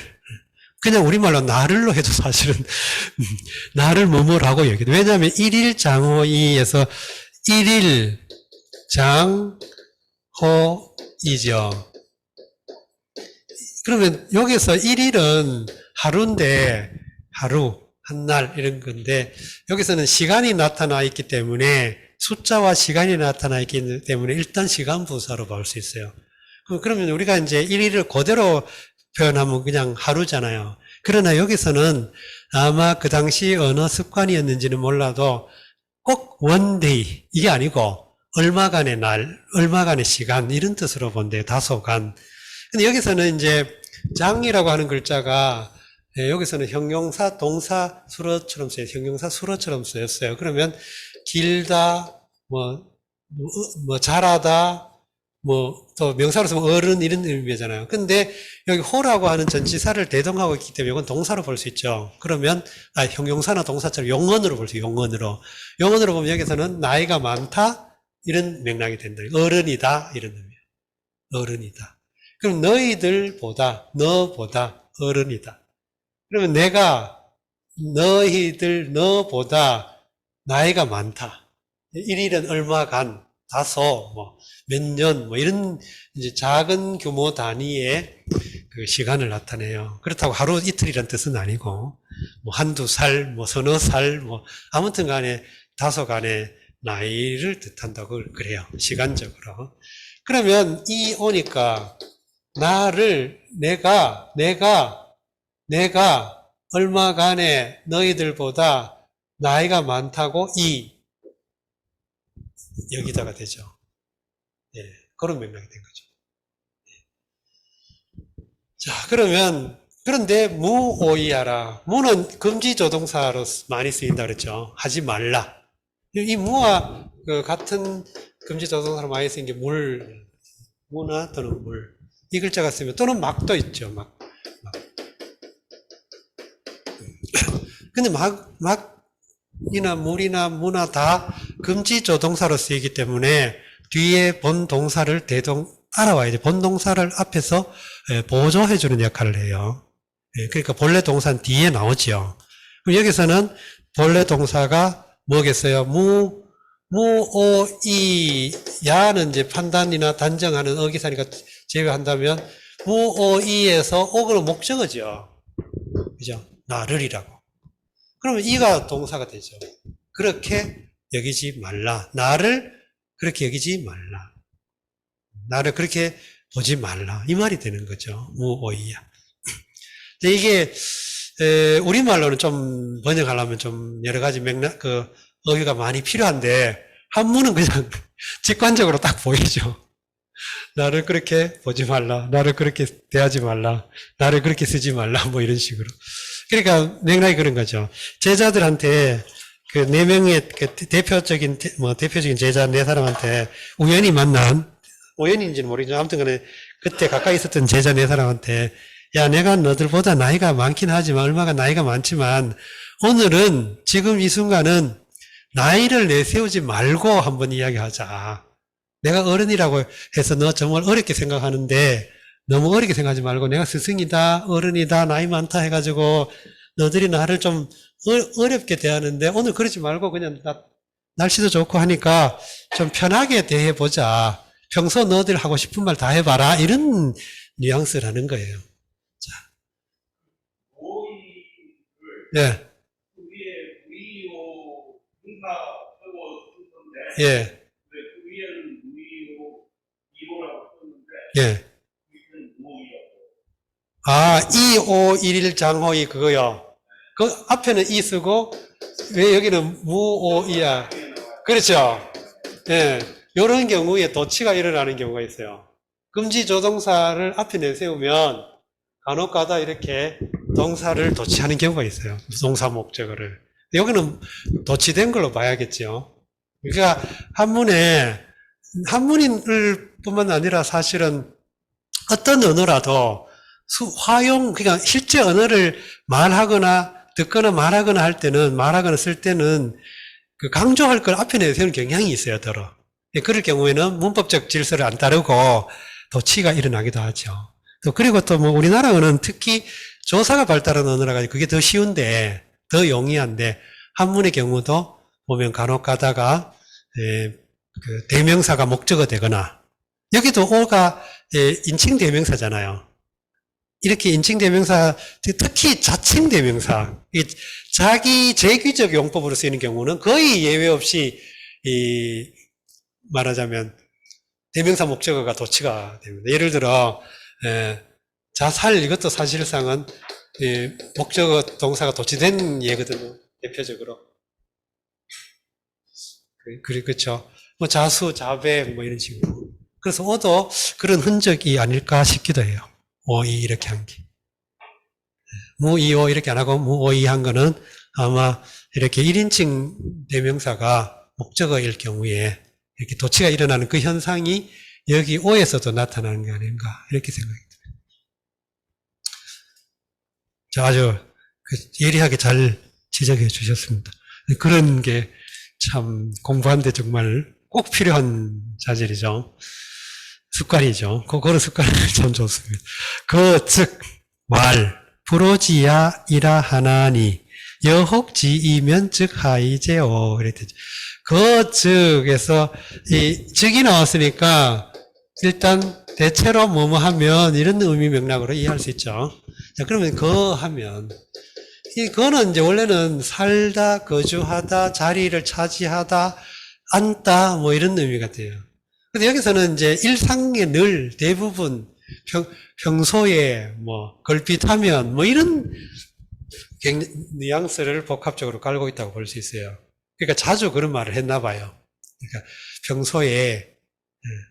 그냥 우리말로 나를로 해도 사실은 나를 뭐뭐라고 얘기해요. 왜냐하면 일일장호이에서 일일장호이죠. 그러면 여기서 일일은 하루인데 하루, 한날 이런 건데 여기서는 시간이 나타나 있기 때문에 숫자와 시간이 나타나 있기 때문에 일단 시간 부사로 볼 수 있어요. 그러면 우리가 이제 일일을 그대로 표현하면 그냥 하루잖아요. 그러나 여기서는 아마 그 당시 어느 습관이었는지는 몰라도 꼭 원데이 이게 아니고 얼마간의 날, 얼마간의 시간 이런 뜻으로 본대요. 다소간. 근데 여기서는 이제 장이라고 하는 글자가 여기서는 형용사, 동사, 수로처럼 쓰여요. 형용사, 수로처럼 쓰였어요. 그러면 길다, 잘하다, 또 명사로 쓰면 어른 이런 의미잖아요. 근데 여기 호라고 하는 전치사를 대동하고 있기 때문에 이건 동사로 볼 수 있죠. 그러면 형용사나 동사처럼 용언으로 볼 수 있어요. 용언으로 보면 여기서는 나이가 많다 이런 맥락이 된다. 어른이다 이런 의미예요. 어른이다. 그럼 너보다 어른이다. 그러면 너보다 나이가 많다. 일일은 얼마간, 다소, 몇 년, 이런 이제 작은 규모 단위의 그 시간을 나타내요. 그렇다고 하루 이틀이란 뜻은 아니고, 한두 살, 서너 살, 아무튼 간에 다소 간의 나이를 뜻한다고 그래요. 시간적으로. 그러면 오니까, 내가 얼마간에 너희들보다 나이가 많다고 여기다가 되죠. 예, 그런 맥락이 된 거죠. 자, 그런데 무오이하라. 무는 금지조동사로 많이 쓰인다 그랬죠. 하지 말라. 이 무와 그 같은 금지조동사로 많이 쓰인 게 무나 또는 물. 이 글자가 쓰면 또는 막도 있죠. 막. 근데 막이나 물이나 무나 다 금지조동사로 쓰이기 때문에 뒤에 본 동사를 따라와야 돼. 본 동사를 앞에서 보조해주는 역할을 해요. 그러니까 본래 동사는 뒤에 나오죠. 그럼 여기서는 본래 동사가 뭐겠어요? 무오이, 야는 이제 판단이나 단정하는 어기사니까 제외한다면, 무오이에서 오그는 목적어죠. 그죠? 나를이라고. 그러면 이가 동사가 되죠. 그렇게 여기지 말라. 나를 그렇게 여기지 말라. 나를 그렇게 보지 말라. 이 말이 되는 거죠. 무오이야. 근데 이게 우리말로는 좀 번역하려면 좀 여러 가지 어휘가 많이 필요한데 한문은 그냥 직관적으로 딱 보이죠. 나를 그렇게 보지 말라. 나를 그렇게 대하지 말라. 나를 그렇게 쓰지 말라. 뭐 이런 식으로. 그러니까 맥락이 그런 거죠. 제자들한테 그 네 명의 대표적인 제자 네 사람한테 우연히 만난, 우연인지는 모르겠지만 아무튼 간에 그때 가까이 있었던 제자 네 사람한테 야, 내가 너들보다 나이가 많긴 하지만 얼마가 나이가 많지만 오늘은 지금 이 순간은 나이를 내세우지 말고 한번 이야기하자. 내가 어른이라고 해서 너 정말 어렵게 생각하는데 너무 어렵게 생각하지 말고 내가 스승이다, 어른이다, 나이 많다 해가지고 너들이 나를 좀 어렵게 대하는데 오늘 그러지 말고 그냥 날씨도 좋고 하니까 좀 편하게 대해보자. 평소 너들 하고 싶은 말 다 해봐라. 이런 뉘앙스라는 거예요. 자. 네. 예. 예. 아, 251 장호이 그거요. 그 앞에는 이 쓰고 왜 여기는 무오이야. 그렇죠. 예. 요런 경우에 도치가 일어나는 경우가 있어요. 금지 조동사를 앞에 내세우면 간혹 가다 이렇게 동사를 도치하는 경우가 있어요. 동사 목적어를. 여기는 도치된 걸로 봐야겠죠. 그러니까 한문인을 뿐만 아니라 사실은 어떤 언어라도 화용, 그러니까 실제 언어를 말하거나 듣거나 말하거나 쓸 때는 그 강조할 걸 앞에 내세우는 경향이 있어요, 더러. 그럴 경우에는 문법적 질서를 안 따르고 도치가 일어나기도 하죠. 또 그리고 또 뭐 우리나라는 특히 조사가 발달한 언어라 가지고 그게 더 쉬운데, 더 용이한데 한문의 경우도 보면 간혹 가다가 그 대명사가 목적어 되거나 여기도 오가 인칭 대명사잖아요. 이렇게 인칭 대명사, 특히 자칭 대명사, 자기 제귀적 용법으로 쓰이는 경우는 거의 예외 없이 말하자면 대명사 목적어가 도치가 됩니다. 예를 들어 자살, 이것도 사실상은 목적어 동사가 도치된 예거든요. 대표적으로. 그렇죠. 뭐 자수, 자배 뭐 이런 식으로. 그래서 오도 그런 흔적이 아닐까 싶기도 해요. 오이 이렇게 한 게. 무이오 이렇게 안 하고 무오이 한 거는 아마 이렇게 1인칭 대명사가 목적어일 경우에 이렇게 도치가 일어나는 그 현상이 여기 오에서도 나타나는 게 아닌가 이렇게 생각이 듭니다. 자, 아주 예리하게 잘 지적해 주셨습니다. 그런 게 참 공부하는데 정말 꼭 필요한 자질이죠. 습관이죠. 그런 습관이 참 좋습니다. 즉 불오지야 이라 하나니 여혹지이면 즉 하이제오 그랬죠. 즉에서 이 즉이 나왔으니까 일단 대체로 뭐뭐 하면 이런 의미 맥락으로 이해할 수 있죠. 자, 그러면 하면 거는 이제 원래는 살다, 거주하다, 자리를 차지하다, 앉다 뭐 이런 의미가 돼요. 근데 여기서는 이제 일상의 늘 대부분 평소에 뭐 걸핏하면 뭐 이런 뉘앙스를 복합적으로 깔고 있다고 볼 수 있어요. 그러니까 자주 그런 말을 했나 봐요. 그러니까 평소에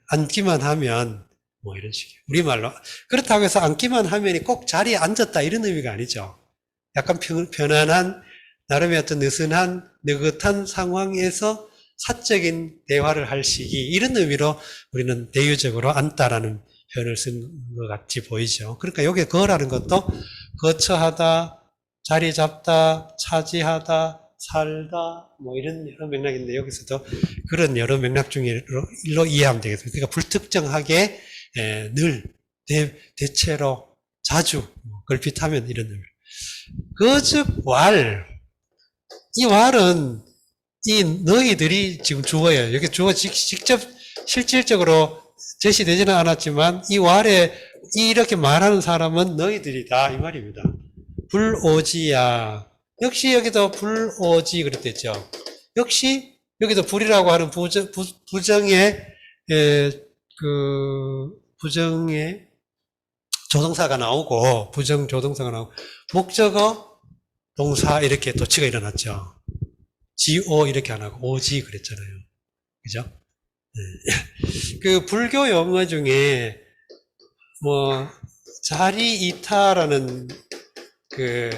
앉기만 하면 뭐 이런 식이에요. 우리말로 그렇다고 해서 앉기만 하면이 꼭 자리에 앉았다 이런 의미가 아니죠. 약간 편안한 나름의 어떤 느긋한 상황에서 사적인 대화를 할 시기 이런 의미로 우리는 대유적으로 앉다라는 표현을 쓴 것 같이 보이죠. 그러니까 여기에 거라는 것도 거처하다, 자리 잡다, 차지하다, 살다 뭐 이런 여러 맥락인데 여기서도 그런 여러 맥락 중에 일로 이해하면 되겠습니다. 그러니까 불특정하게 늘 대체로 자주 걸핏하면 이런 의미. 즉 이 왈은 이 너희들이 지금 주어예요. 여기 주어 직접 실질적으로 제시되지는 않았지만 이 왈에 이렇게 말하는 사람은 너희들이다 이 말입니다. 불오지야 역시 여기도 불오지 그랬댔죠. 역시 여기도 불이라고 하는 부정의 부정의 조동사가 나오고 부정 조동사가 나오고 목적어 동사 이렇게 도치가 일어났죠. 지오 이렇게 안 하고 오지 그랬잖아요. 그죠? 네. 그 불교 용어 중에 뭐 자리이타라는 그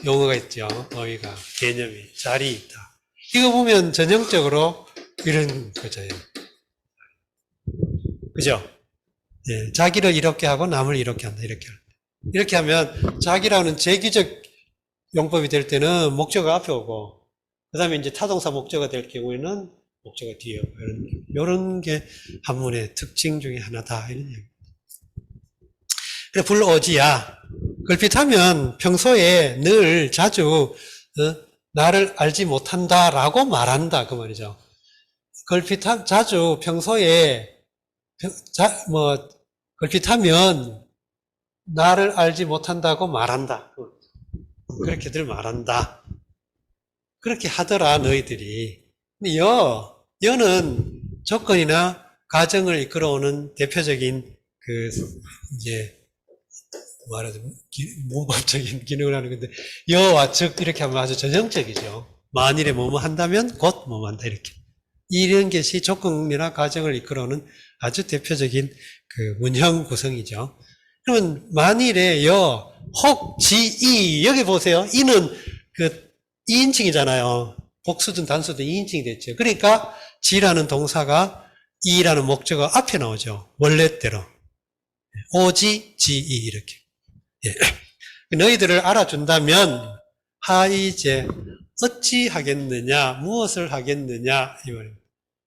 용어가 있죠. 어휘가 개념이 자리이타. 이거 보면 전형적으로 이런 거잖아요. 그죠? 예, 자기를 이렇게 하고 남을 이렇게 한다. 이렇게 하면 자기라는 제기적 용법이 될 때는 목적어가 앞에 오고 그 다음에 이제 타동사 목적어가 될 경우에는 목적어가 뒤에 오고 이런 게 한문의 특징 중에 하나다. 이런 얘기. 그래, 불오지야. 걸핏하면 평소에 늘 자주 나를 알지 못한다라고 말한다 그 말이죠. 자주 평소에 걸핏하면 나를 알지 못한다고 말한다. 그렇게들 말한다. 그렇게 하더라 너희들이. 근데 여는 조건이나 가정을 이끌어오는 대표적인 이제 말하자면 문법적인 기능을 하는 건데 여와 즉 이렇게 하면 아주 전형적이죠. 만일에 뭐뭐 한다면 곧 뭐뭐 한다 이렇게. 이런 것이 조건이나 가정을 이끌어오는 아주 대표적인 그 문형 구성이죠. 그러면 만일에 혹, 이 여기 보세요. 이는 그 2인칭이잖아요. 복수든 단수든 2인칭이 됐죠. 그러니까 지라는 동사가 이라는 목적어 앞에 나오죠. 원래대로. 오지, 지, 이 이렇게. 예. 너희들을 알아준다면 하이제 어찌 하겠느냐, 무엇을 하겠느냐 이 말입니다.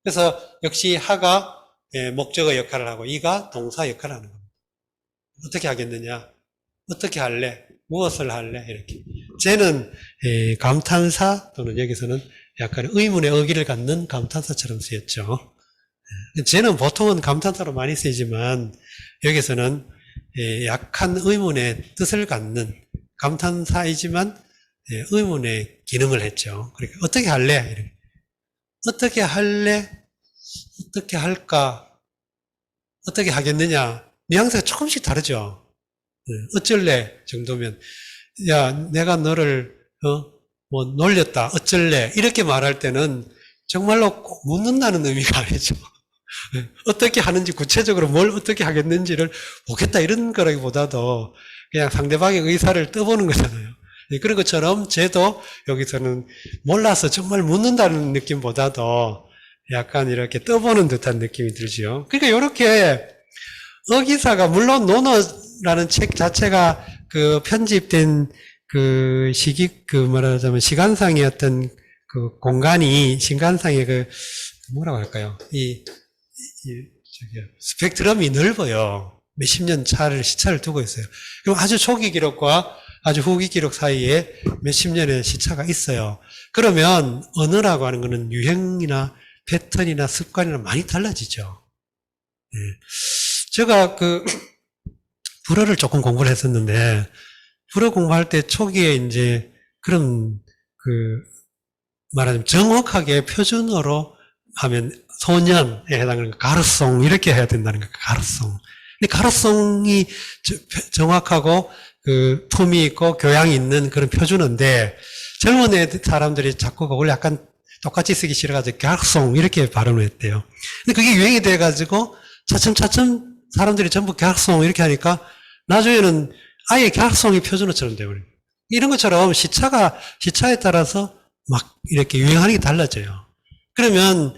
그래서 역시 하가 목적어 역할을 하고 이가 동사 역할을 하는 겁니다. 어떻게 하겠느냐, 어떻게 할래, 무엇을 할래 이렇게. 쟤는 감탄사 또는 여기서는 약간 의문의 어기를 갖는 감탄사처럼 쓰였죠. 쟤는 보통은 감탄사로 많이 쓰이지만 여기서는 약한 의문의 뜻을 갖는 감탄사이지만 의문의 기능을 했죠. 그러니까 어떻게 할래? 이렇게. 어떻게 할래? 어떻게 할까? 어떻게 하겠느냐? 뉘앙스가 조금씩 다르죠. 어쩔래 정도면 야 내가 너를 놀렸다 어쩔래 이렇게 말할 때는 정말로 묻는다는 의미가 아니죠. 어떻게 하는지 구체적으로 뭘 어떻게 하겠는지를 보겠다 이런 거라기보다도 그냥 상대방의 의사를 떠보는 거잖아요. 그런 것처럼 쟤도 여기서는 몰라서 정말 묻는다는 느낌보다도 약간 이렇게 떠보는 듯한 느낌이 들죠. 그러니까 이렇게 어기사가 물론 논어라는 책 자체가 그 편집된 그 말하자면 시간상의 어떤 그 공간이 시간상의 뭐라고 할까요? 스펙트럼이 넓어요. 몇십 년 시차를 두고 있어요. 그럼 아주 초기 기록과 아주 후기 기록 사이에 몇십 년의 시차가 있어요. 그러면 언어라고 하는 것은 유행이나 패턴이나 습관이나 많이 달라지죠. 네. 제가 불어를 조금 공부를 했었는데, 불어 공부할 때 초기에 이제 그런 말하자면 정확하게 표준어로 하면 소년에 해당하는 가르송 이렇게 해야 된다는 거예요. 가르송. 근데 가르송이 정확하고 품이 있고 교양이 있는 그런 표준어인데 젊은 사람들이 자꾸 그걸 약간 똑같이 쓰기 싫어가지고 가르송 이렇게 발음을 했대요. 근데 그게 유행이 돼가지고 차츰차츰 사람들이 전부 가르송 이렇게 하니까 나중에는 아예 가르송이 표준어처럼 돼버려요. 이런 것처럼 시차에 따라서 막 이렇게 유행하는 게 달라져요. 그러면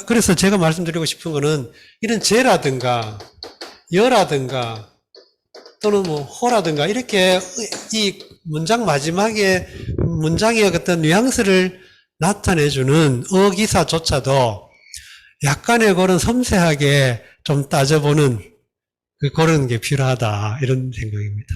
그래서 제가 말씀드리고 싶은 거는 이런 제라든가 여라든가 또는 뭐 호라든가 이렇게 이 문장 마지막에 문장의 어떤 뉘앙스를 나타내주는 어기사조차도 약간의 그런 섬세하게 좀 따져보는 그런 게 필요하다 이런 생각입니다.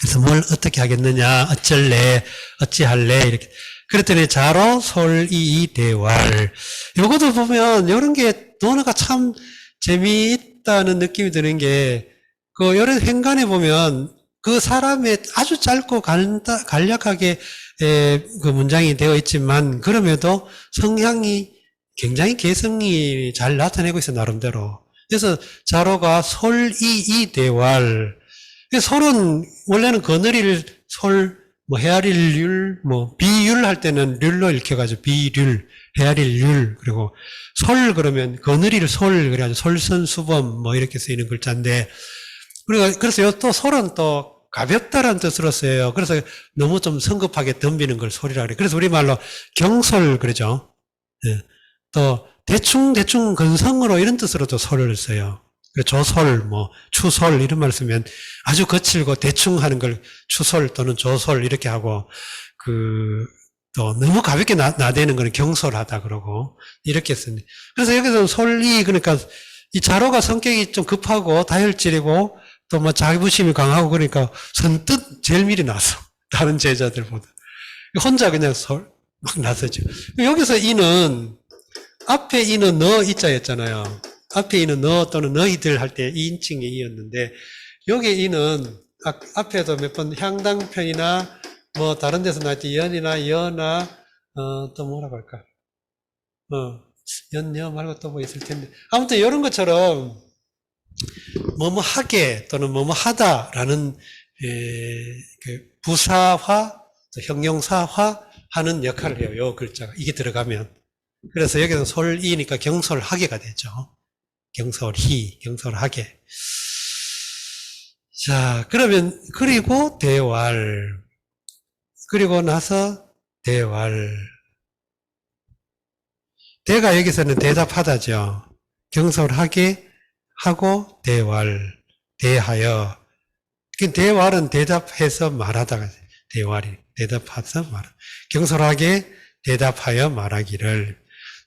그래서 뭘 어떻게 하겠느냐, 어쩔래, 어찌할래 이렇게. 그랬더니 자로 솔이이 대왈. 요것도 보면 이런 게 논어가 참 재미있다는 느낌이 드는 게 이런 행간에 보면 그 사람의 아주 짧고 간략하게 그 문장이 되어 있지만 그럼에도 성향이 굉장히 개성이 잘 나타내고 있어 나름대로. 그래서 자로가 솔이이 대왈. 솔은 원래는 거느릴 솔, 뭐 헤아릴 률, 뭐 비율 할 때는 률로 읽혀가지고 비률, 헤아릴 률, 그리고 솔 그러면 거느릴 솔 그래가지고 솔선수범 뭐 이렇게 쓰이는 글자인데, 그래서 또 솔은 또 가볍다라는 뜻으로 써요. 그래서 너무 좀 성급하게 덤비는 걸 솔이라 그래요. 그래서 우리말로 경솔 그러죠. 예. 또 대충 건성으로 이런 뜻으로도 솔을 써요. 조솔, 뭐 추솔 이런 말 쓰면 아주 거칠고 대충 하는 걸 추솔 또는 조솔 이렇게 하고, 또 너무 가볍게 나대는 거는 경솔하다 그러고 이렇게 씁니다. 그래서 여기서 솔이 그러니까 이 자로가 성격이 좀 급하고 다혈질이고 또 뭐 자부심이 강하고 그러니까 선뜻 제일 미리 나서 다른 제자들보다 혼자 그냥 막 나서죠. 여기서 이는 앞에 이는 너 이자였잖아요. 앞에 이는 너 또는 너희들 할 때 2인칭의 이였는데 여기 이는 앞에도 몇 번 향당편이나 뭐 다른 데서 나올 때 연이나 여나 또 뭐라고 할까 연여 말고 또 뭐 있을 텐데 아무튼 이런 것처럼 뭐뭐 하게 또는 뭐뭐 하다라는 그 부사화 형용사화 하는 역할을 해요. 요 글자가 이게 들어가면. 그래서 여기서 솔이니까 경솔하게가 되죠. 경솔히, 경솔하게. 자, 그러면, 그리고 대왈. 그리고 나서 대왈. 대가 여기서는 대답하다죠. 경솔하게 하고 대왈. 대하여. 대왈은 대답해서 말하다가 대왈이. 대답해서 말하다. 경솔하게 대답하여 말하기를.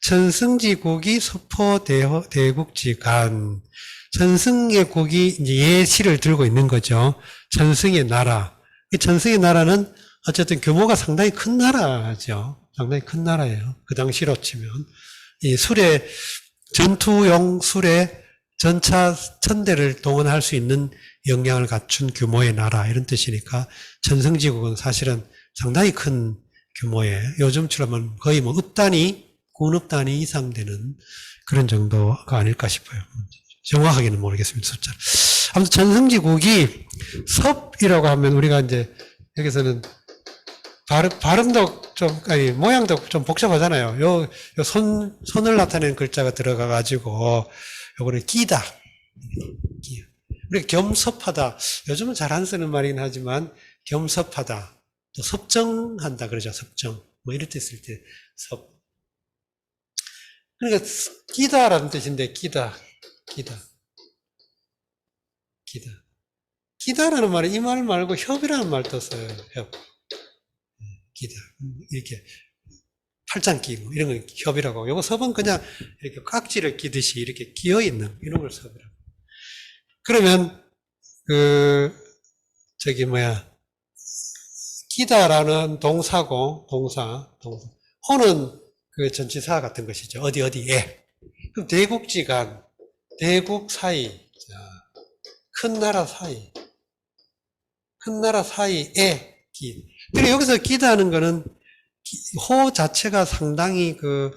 천승지국이 서포대국지간. 천승의 국이 이제 예시를 들고 있는 거죠. 천승의 나라. 이 천승의 나라는 어쨌든 규모가 상당히 큰 나라죠. 상당히 큰 나라예요. 그 당시로 치면. 이 술에, 전투용 술에 전차 1000대를 동원할 수 있는 역량을 갖춘 규모의 나라, 이런 뜻이니까 천승지국은 사실은 상당히 큰 규모의, 요즘처럼 거의 뭐 군읍 단위 이상 되는 그런 정도가 아닐까 싶어요. 정확하게는 모르겠습니다, 숫자를. 아무튼 천승지국이 섭이라고 하면 우리가 이제 여기서는 발음도 좀, 모양도 좀 복잡하잖아요. 손을 나타내는 글자가 들어가가지고, 요거는 끼다. 우리가 겸섭하다. 요즘은 잘 안 쓰는 말이긴 하지만, 겸섭하다. 또 섭정한다 그러죠, 섭정. 뭐 이럴 때 쓸 때, 섭. 그러니까, 끼다라는 뜻인데, 끼다. 끼다라는 말은 이 말 말고 협이라는 말도 써요, 협. 끼다. 이렇게 팔짱 끼고 이런 걸 협이라고 하고, 요거 섭은 그냥 이렇게 깍지를 끼듯이 이렇게 끼어 있는 이런 걸 섭이라고. 그러면 끼다라는 동사고 동사. 호는 그 전치사 같은 것이죠. 어디에. 그럼 대국지간, 대국 사이, 큰 나라 사이에 끼. 그리고 여기서 끼다는 거는 호 자체가 상당히 그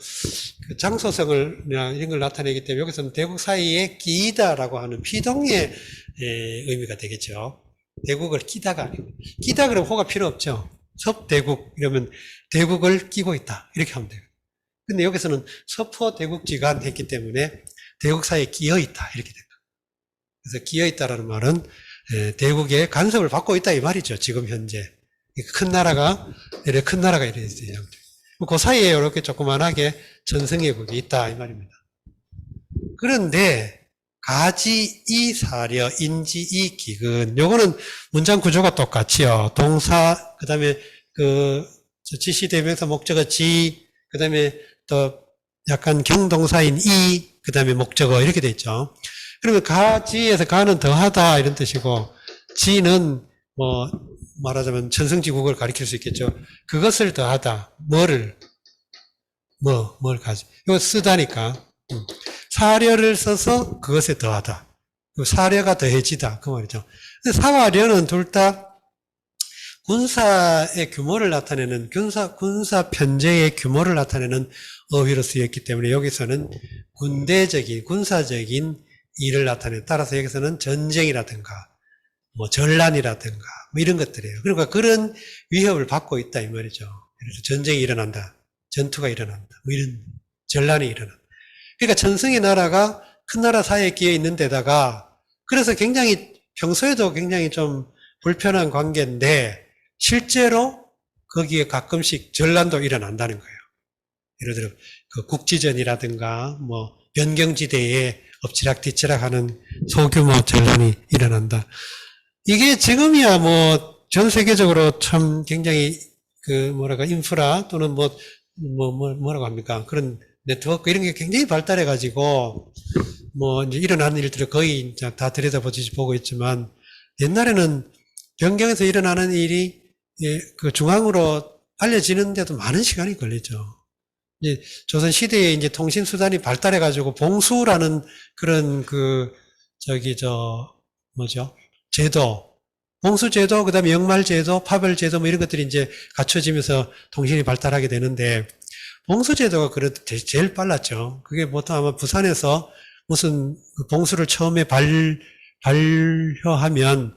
장소성을 이런 걸 나타내기 때문에 여기서는 대국 사이에 끼다라고 하는 피동의 의미가 되겠죠. 대국을 끼다가 아니고. 끼다 그러면 호가 필요 없죠. 섭대국 이러면 대국을 끼고 있다 이렇게 하면 돼요. 근데 여기서는 서포 대국지간 했기 때문에 대국 사이에 끼어 있다 이렇게 됩니다. 그래서 끼어 있다라는 말은 대국의 간섭을 받고 있다 이 말이죠. 지금 현재 큰 나라가 이래 있어요. 그 사이에 이렇게 조그만하게 전승의 국이 있다 이 말입니다. 그런데 가지 이 사려 인지 이 기근, 요거는 문장 구조가 똑같이요. 동사 그다음에 지시 대명사 목적어 지, 그다음에 또 약간 경동사인 이, 그다음에 목적어 이렇게 돼 있죠. 그러면 가지에서 가는 더하다 이런 뜻이고, 지는 뭐 말하자면 천승지국을 가리킬 수 있겠죠. 그것을 더하다. 뭘 가지. 이거 쓰다니까. 사려를 써서 그것에 더하다. 사려가 더해지다. 그 말이죠. 근데 사와 련은 둘 다 군사의 규모를 나타내는, 군사 편제의 규모를 나타내는 어휘로 쓰였기 때문에 여기서는 군대적인, 군사적인 일을 나타내, 따라서 여기서는 전쟁이라든가, 뭐 전란이라든가, 뭐 이런 것들이에요. 그러니까 그런 위협을 받고 있다, 이 말이죠. 그래서 전쟁이 일어난다, 전투가 일어난다, 뭐 이런 전란이 일어난다. 그러니까 천성의 나라가 큰 나라 사이에 끼어 있는 데다가, 그래서 굉장히 평소에도 굉장히 좀 불편한 관계인데, 실제로 거기에 가끔씩 전란도 일어난다는 거예요. 예를 들어, 그 국지전이라든가, 뭐, 변경지대에 엎치락뒤치락 하는 소규모 전란이 일어난다. 이게 지금이야 뭐, 전 세계적으로 참 굉장히 인프라 또는 뭐라고 합니까? 그런 네트워크 이런 게 굉장히 발달해가지고, 뭐, 이제 일어나는 일들을 거의 이제 다 보고 있지만, 옛날에는 변경에서 일어나는 일이 그 중앙으로 알려지는데도 많은 시간이 걸리죠. 이제 조선 시대에 이제 통신 수단이 발달해가지고 봉수라는 그런 제도, 봉수 제도, 그 다음에 영말 제도, 파별 제도 뭐 이런 것들이 이제 갖춰지면서 통신이 발달하게 되는데, 봉수 제도가 그래도 제일 빨랐죠. 그게 보통 아마 부산에서 무슨 봉수를 처음에 발효하면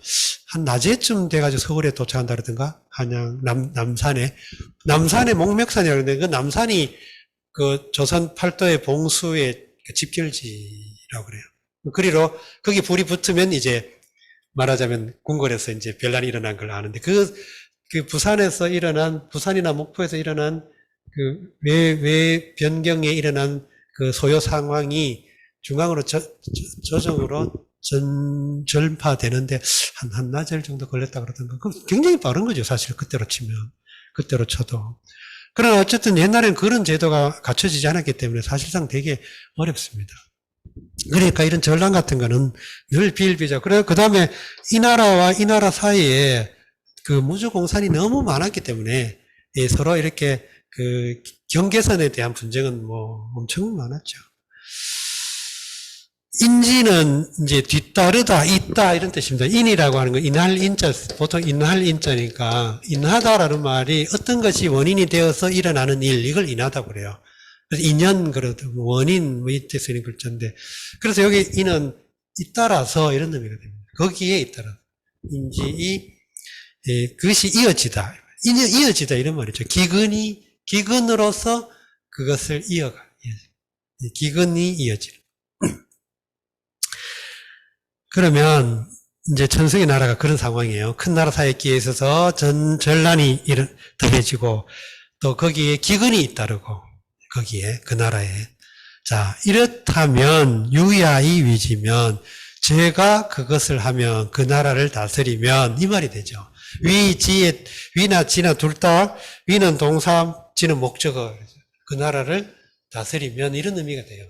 한 낮에쯤 돼가지고 서울에 도착한다 그러던가? 한양, 남산에 목멱산이라고 그러는데, 그 남산이 그 조선 팔도의 봉수의 집결지라고 그래요. 그리로 거기 불이 붙으면 이제 말하자면 궁궐에서 이제 변란이 일어난 걸 아는데, 그 부산이나 목포에서 일어난 외 변경에 일어난 그 소요 상황이 중앙으로 저정으로 전파되는데 한나절 정도 걸렸다 그러던가. 굉장히 빠른 거죠, 사실 그때로 쳐도. 그러나 어쨌든 옛날에는 그런 제도가 갖춰지지 않았기 때문에 사실상 되게 어렵습니다. 그러니까 이런 전란 같은 거는 늘 비일비재하고, 그래, 그 다음에 이 나라와 이 나라 사이에 그 무주공산이 너무 많았기 때문에 서로 이렇게 경계선에 대한 분쟁은 뭐 엄청 많았죠. 인지는 이제 뒤따르다, 있다 이런 뜻입니다. 인이라고 하는 건 인할인자, 보통 인할인자니까, 인하다라는 말이 어떤 것이 원인이 되어서 일어나는 일, 이걸 인하다고 그래요. 그래서 인연, 원인, 뭐 이때 쓰는 글자인데, 그래서 여기 인은 잇따라서 이런 의미가 됩니다. 거기에 잇따라. 그것이 이어지다. 이어지다 이런 말이죠. 기근으로서 그것을 이어가. 기근이 이어지다. 그러면 이제 천성의 나라가 그런 상황이에요. 큰 나라 사이에 끼어 있어서 전란이 더해지고 또 거기에 기근이 잇따르고 거기에 그 나라에. 자, 이렇다면 유야이 위지면 제가 그것을 하면 그 나라를 다스리면 이 말이 되죠. 위나 지나 둘 다 위는 동사, 지는 목적어. 그 나라를 다스리면 이런 의미가 돼요.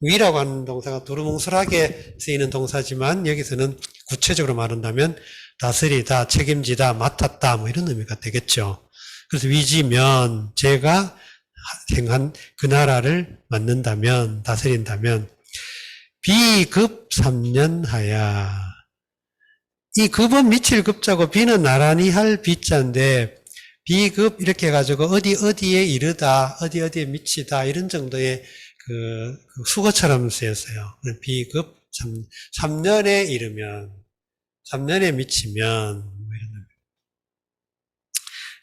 위라고 하는 동사가 두루뭉술하게 쓰이는 동사지만 여기서는 구체적으로 말한다면 다스리다, 책임지다, 맡았다 뭐 이런 의미가 되겠죠. 그래서 위지면 제가 행한 그 나라를 맡는다면, 다스린다면 비급 3년하야. 이 급은 미칠 급자고 비는 나란히 할 비자인데 비급 이렇게 해가지고 어디에 이르다, 어디에 미치다 이런 정도의 그 수거처럼 쓰였어요. 비급 3년에 이르면, 3년에 미치면,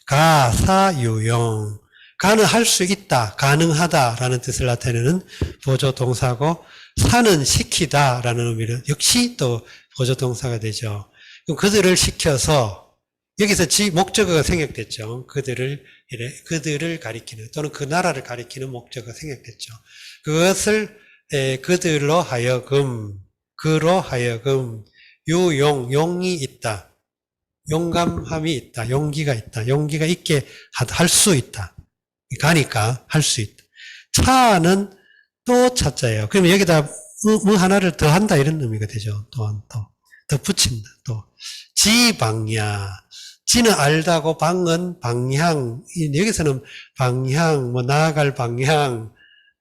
가사유용. 가는 할 수 있다, 가능하다라는 뜻을 나타내는 보조동사고, 사는 시키다라는 의미는 역시 또 보조동사가 되죠. 그럼 그들을 시켜서, 여기서 목적어가 생략됐죠. 그들을 가리키는, 또는 그 나라를 가리키는 목적어가 생략됐죠. 그것을 그들로 하여금, 용이 있다. 용감함이 있다. 용기가 있다. 용기가 있게 할 수 있다. 가니까 할 수 있다. 차는 또 차자예요. 그러면 여기다 뭐 하나를 더 한다 이런 의미가 되죠. 더 붙인다. 또 지방야. 지는 알다고 방은 방향. 여기서는 방향, 뭐 나아갈 방향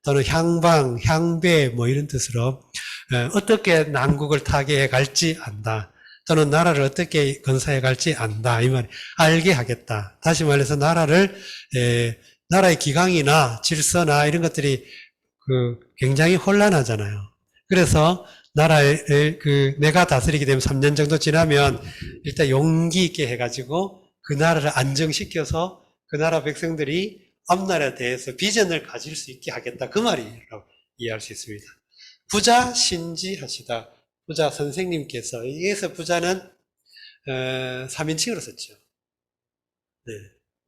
또는 향방, 향배 뭐 이런 뜻으로 어떻게 난국을 타게 갈지 안다. 또는 나라를 어떻게 건사해 갈지 안다. 이 말, 알게 하겠다. 다시 말해서 나라의 기강이나 질서나 이런 것들이 굉장히 혼란하잖아요. 그래서 내가 다스리게 되면 3년 정도 지나면 일단 용기 있게 해가지고 그 나라를 안정시켜서 그 나라 백성들이 앞나라에 대해서 비전을 가질 수 있게 하겠다. 그 말이라고 이해할 수 있습니다. 부자 신지하시다. 부자 선생님께서, 여기서 부자는 3인칭으로 썼죠. 네.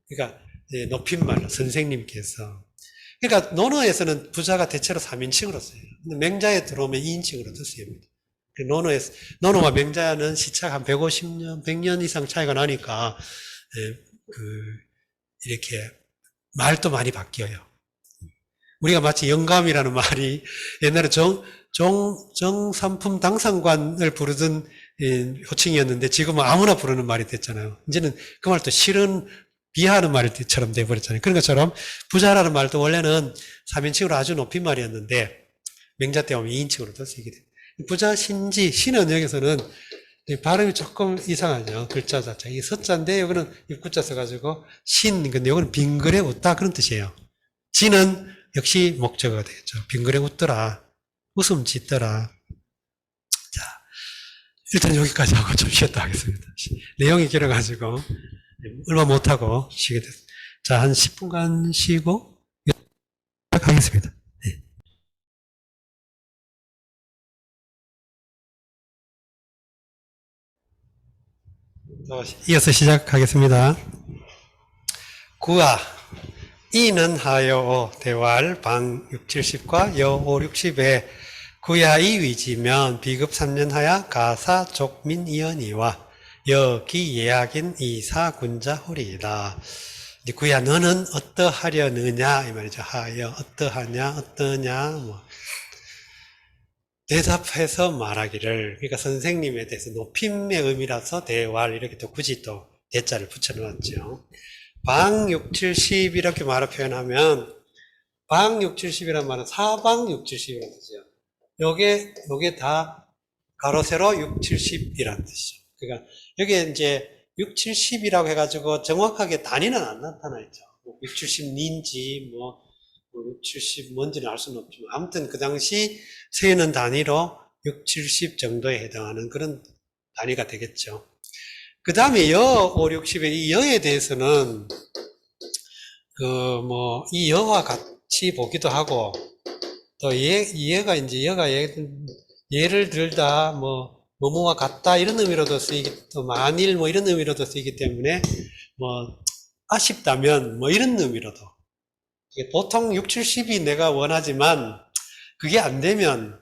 그러니까 높임말로 선생님께서. 그러니까 논어에서는 부자가 대체로 3인칭으로 써요. 근데 맹자에 들어오면 2인칭으로 쓰입니다. 논어와 맹자는 시차가 한 150년, 100년 이상 차이가 나니까 이렇게 말도 많이 바뀌어요. 우리가 마치 영감이라는 말이 옛날에 정삼품 당상관을 부르던 호칭이었는데 지금은 아무나 부르는 말이 됐잖아요. 이제는 그 말도 싫은 비하하는 말처럼 돼버렸잖아요. 그런 것처럼 부자라는 말도 원래는 3인칭으로 아주 높인 말이었는데 맹자 때 오면 2인칭으로 쓰이게 돼요. 부자 신지, 신은 여기서는 발음이 조금 이상하죠. 글자 자체. 이게 서자인데 여기는 입구자 써가지고 신, 근데 여기는 빙그레 웃다 그런 뜻이에요. 지는 역시 목적어가 되겠죠. 빙그레 웃더라. 웃음 짓더라. 자, 일단 여기까지 하고 좀 쉬었다 하겠습니다. 내용이 길어가지고 얼마 못하고 쉬게 됐습니다. 자, 한 10분간 쉬고 시작하겠습니다. 네. 이어서 시작하겠습니다. 구아 이는 하여 대왈 방 6, 70과 여 5, 60에 구야이 위지면 비급 3년 하야 가사 족민 이언이와 여기 예약인 이사 군자 호리이다. 구야 너는 어떠하려느냐 이 말이죠. 하여 어떠하냐 어떠냐 뭐 대답해서 말하기를. 그러니까 선생님에 대해서 높임의 의미라서 대왈 이렇게 또 굳이 또 대자를 붙여놓았죠. 방 6, 70 이렇게 말을 표현하면 방 6, 70이란 말은 사방 6, 70이라는 뜻이죠. 요게 다 가로 세로 6, 70이라는 뜻이죠. 그러니까 여기에 이제 6, 70이라고 해가지고 정확하게 단위는 안 나타나 있죠. 6, 70인지 6, 70 뭔지는 알 수는 없지만 아무튼 그 당시 세는 단위로 6, 70 정도에 해당하는 그런 단위가 되겠죠. 그 다음에 여 5, 60의 이 여에 대해서는 이 여와 같이 보기도 하고 또 얘가 이제 여가 예를 들다 뭐뭐와 같다 이런 의미로도 쓰이기 또 만일 뭐 이런 의미로도 쓰이기 때문에 아쉽다면 이런 의미로도 보통 6, 70이 내가 원하지만 그게 안 되면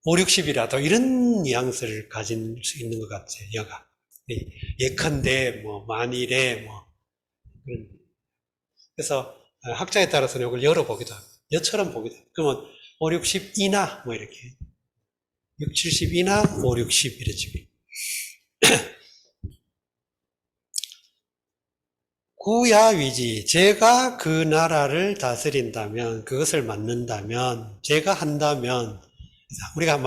5, 60이라도 이런 뉘앙스를 가진 수 있는 것 같아요. 여가 예컨대 만일에 그래서 학자에 따라서는 이걸 열어보기도 합니다. 여처럼 보기도 합니다. 그러면 5, 60이나 이렇게 6, 70이나 5, 60 이렇게 구야위지 제가 그 나라를 다스린다면 그것을 맡는다면 제가 한다면 우리가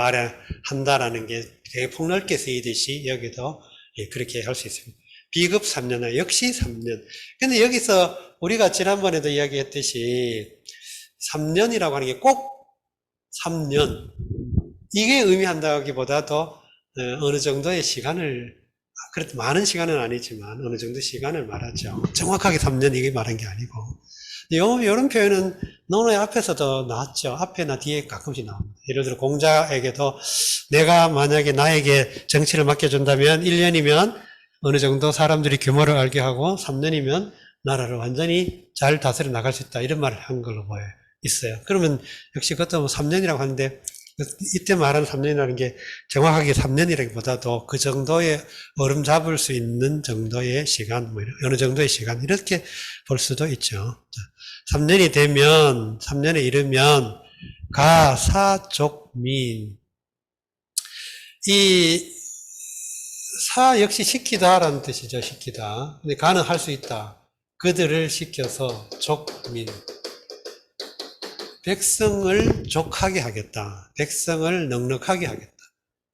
한다라는 게 되게 폭넓게 쓰이듯이 여기도 그렇게 할 수 있습니다. 비급 3년, 역시 3년. 근데 여기서 우리가 지난번에도 이야기했듯이 3년이라고 하는 게 꼭 3년. 이게 의미한다기보다도 어느 정도의 시간을, 그렇게 많은 시간은 아니지만 어느 정도 시간을 말하죠. 정확하게 3년 이게 말한 게 아니고. 이런 표현은 논어의 앞에서도 나왔죠. 앞에나 뒤에 가끔씩 나옵니다. 예를 들어 공자에게도 내가 만약에 나에게 정치를 맡겨준다면 1년이면 어느 정도 사람들이 규모를 알게 하고 3년이면 나라를 완전히 잘 다스려 나갈 수 있다. 이런 말을 한 걸로 보여 있어요. 그러면 역시 그것도 3년이라고 하는데 이때 말하는 3년이라는 게 정확하게 3년이라기보다도 그 정도의 얼음 잡을 수 있는 정도의 시간, 어느 정도의 시간 이렇게 볼 수도 있죠. 3년이 되면 3년에 이르면 가사족민 이 사 역시 시키다라는 뜻이죠. 시키다. 근데 가는 할 수 있다. 그들을 시켜서 족민 백성을 족하게 하겠다. 백성을 넉넉하게 하겠다.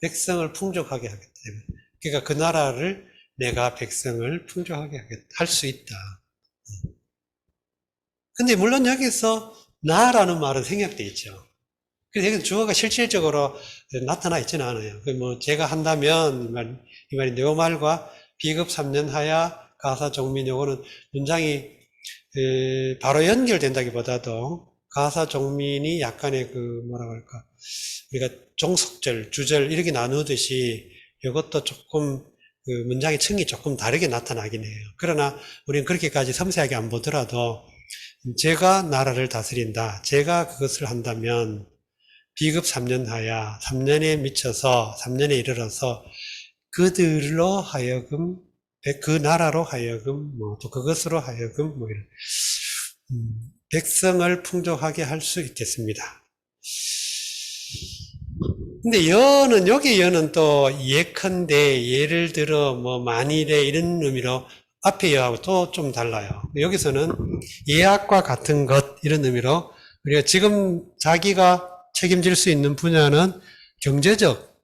백성을 풍족하게 하겠다. 때문에. 그러니까 그 나라를 내가 백성을 풍족하게 할 수 있다. 근데 물론 여기서 나라는 말은 생략되어 있죠. 그래서 여기 주어가 실질적으로 나타나 있지는 않아요. 뭐 제가 한다면 이 말인데 요 말과 비급 3년 하야 가사종민 요거는 문장이 바로 연결된다기보다도 가사종민이 약간의 그 뭐라고 할까 우리가 종속절, 주절 이렇게 나누듯이 이것도 조금 그 문장의 층이 조금 다르게 나타나긴 해요. 그러나 우리는 그렇게까지 섬세하게 안 보더라도 제가 나라를 다스린다. 제가 그것을 한다면 비급 3년 하야 3년에 미쳐서 3년에 이르러서 그들로 하여금 그 나라로 하여금 뭐 또 그것으로 하여금 뭐 이런 백성을 풍족하게 할 수 있겠습니다. 근데 여기 여는 또 예컨대 예를 들어 뭐 만일에 이런 의미로 앞에 여하고 또 좀 달라요. 여기서는 예약과 같은 것 이런 의미로 우리가 지금 자기가 책임질 수 있는 분야는 경제적,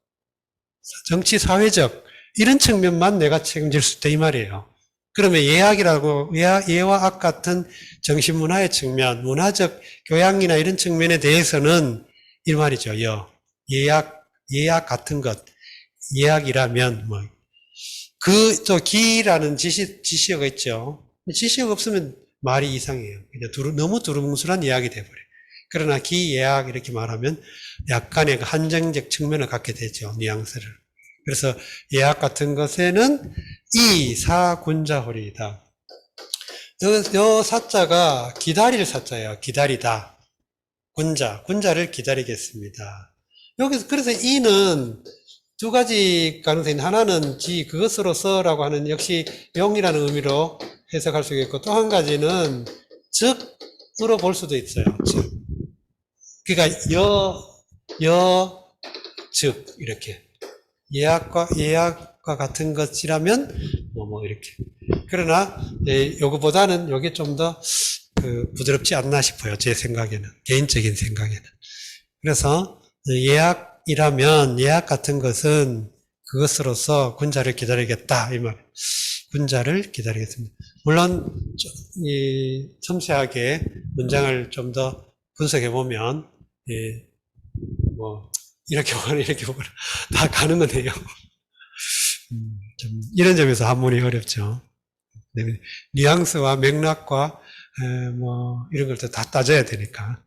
정치, 사회적 이런 측면만 내가 책임질 수 있다 이 말이에요. 그러면 예와 악 같은 정신문화의 측면, 문화적 교양이나 이런 측면에 대해서는 이 말이죠. 예약 같은 것, 예약이라면 뭐 또 기라는 지시어가 있죠. 지시어가 없으면 말이 이상해요. 그냥 너무 두루뭉술한 이야기 돼버려요. 그러나 기예약 이렇게 말하면 약간의 한정적 측면을 갖게 되죠. 뉘앙스를. 그래서 예약 같은 것에는 이 사군자홀이다. 요 사자가 기다릴 사자예요. 기다리다. 군자를 기다리겠습니다. 여기서 그래서 이는 두 가지 가능성이 하나는 그것으로서라고 하는 역시 용이라는 의미로 해석할 수 있고 또 한 가지는 즉으로 볼 수도 있어요. 즉. 그러니까 즉 이렇게 예약과 같은 것이라면 이렇게. 그러나 요거보다는 요게 좀 더 부드럽지 않나 싶어요. 제 생각에는 개인적인 생각에는. 그래서 예약이라면 예약 같은 것은 그것으로서 군자를 기다리겠다 이 말. 군자를 기다리겠습니다. 물론 섬세하게 문장을 좀 더 분석해 보면 이렇게 보거나 다 가능하네요. 좀 이런 점에서 한문이 어렵죠. 뉘앙스와 맥락과 이런 걸 다 따져야 되니까.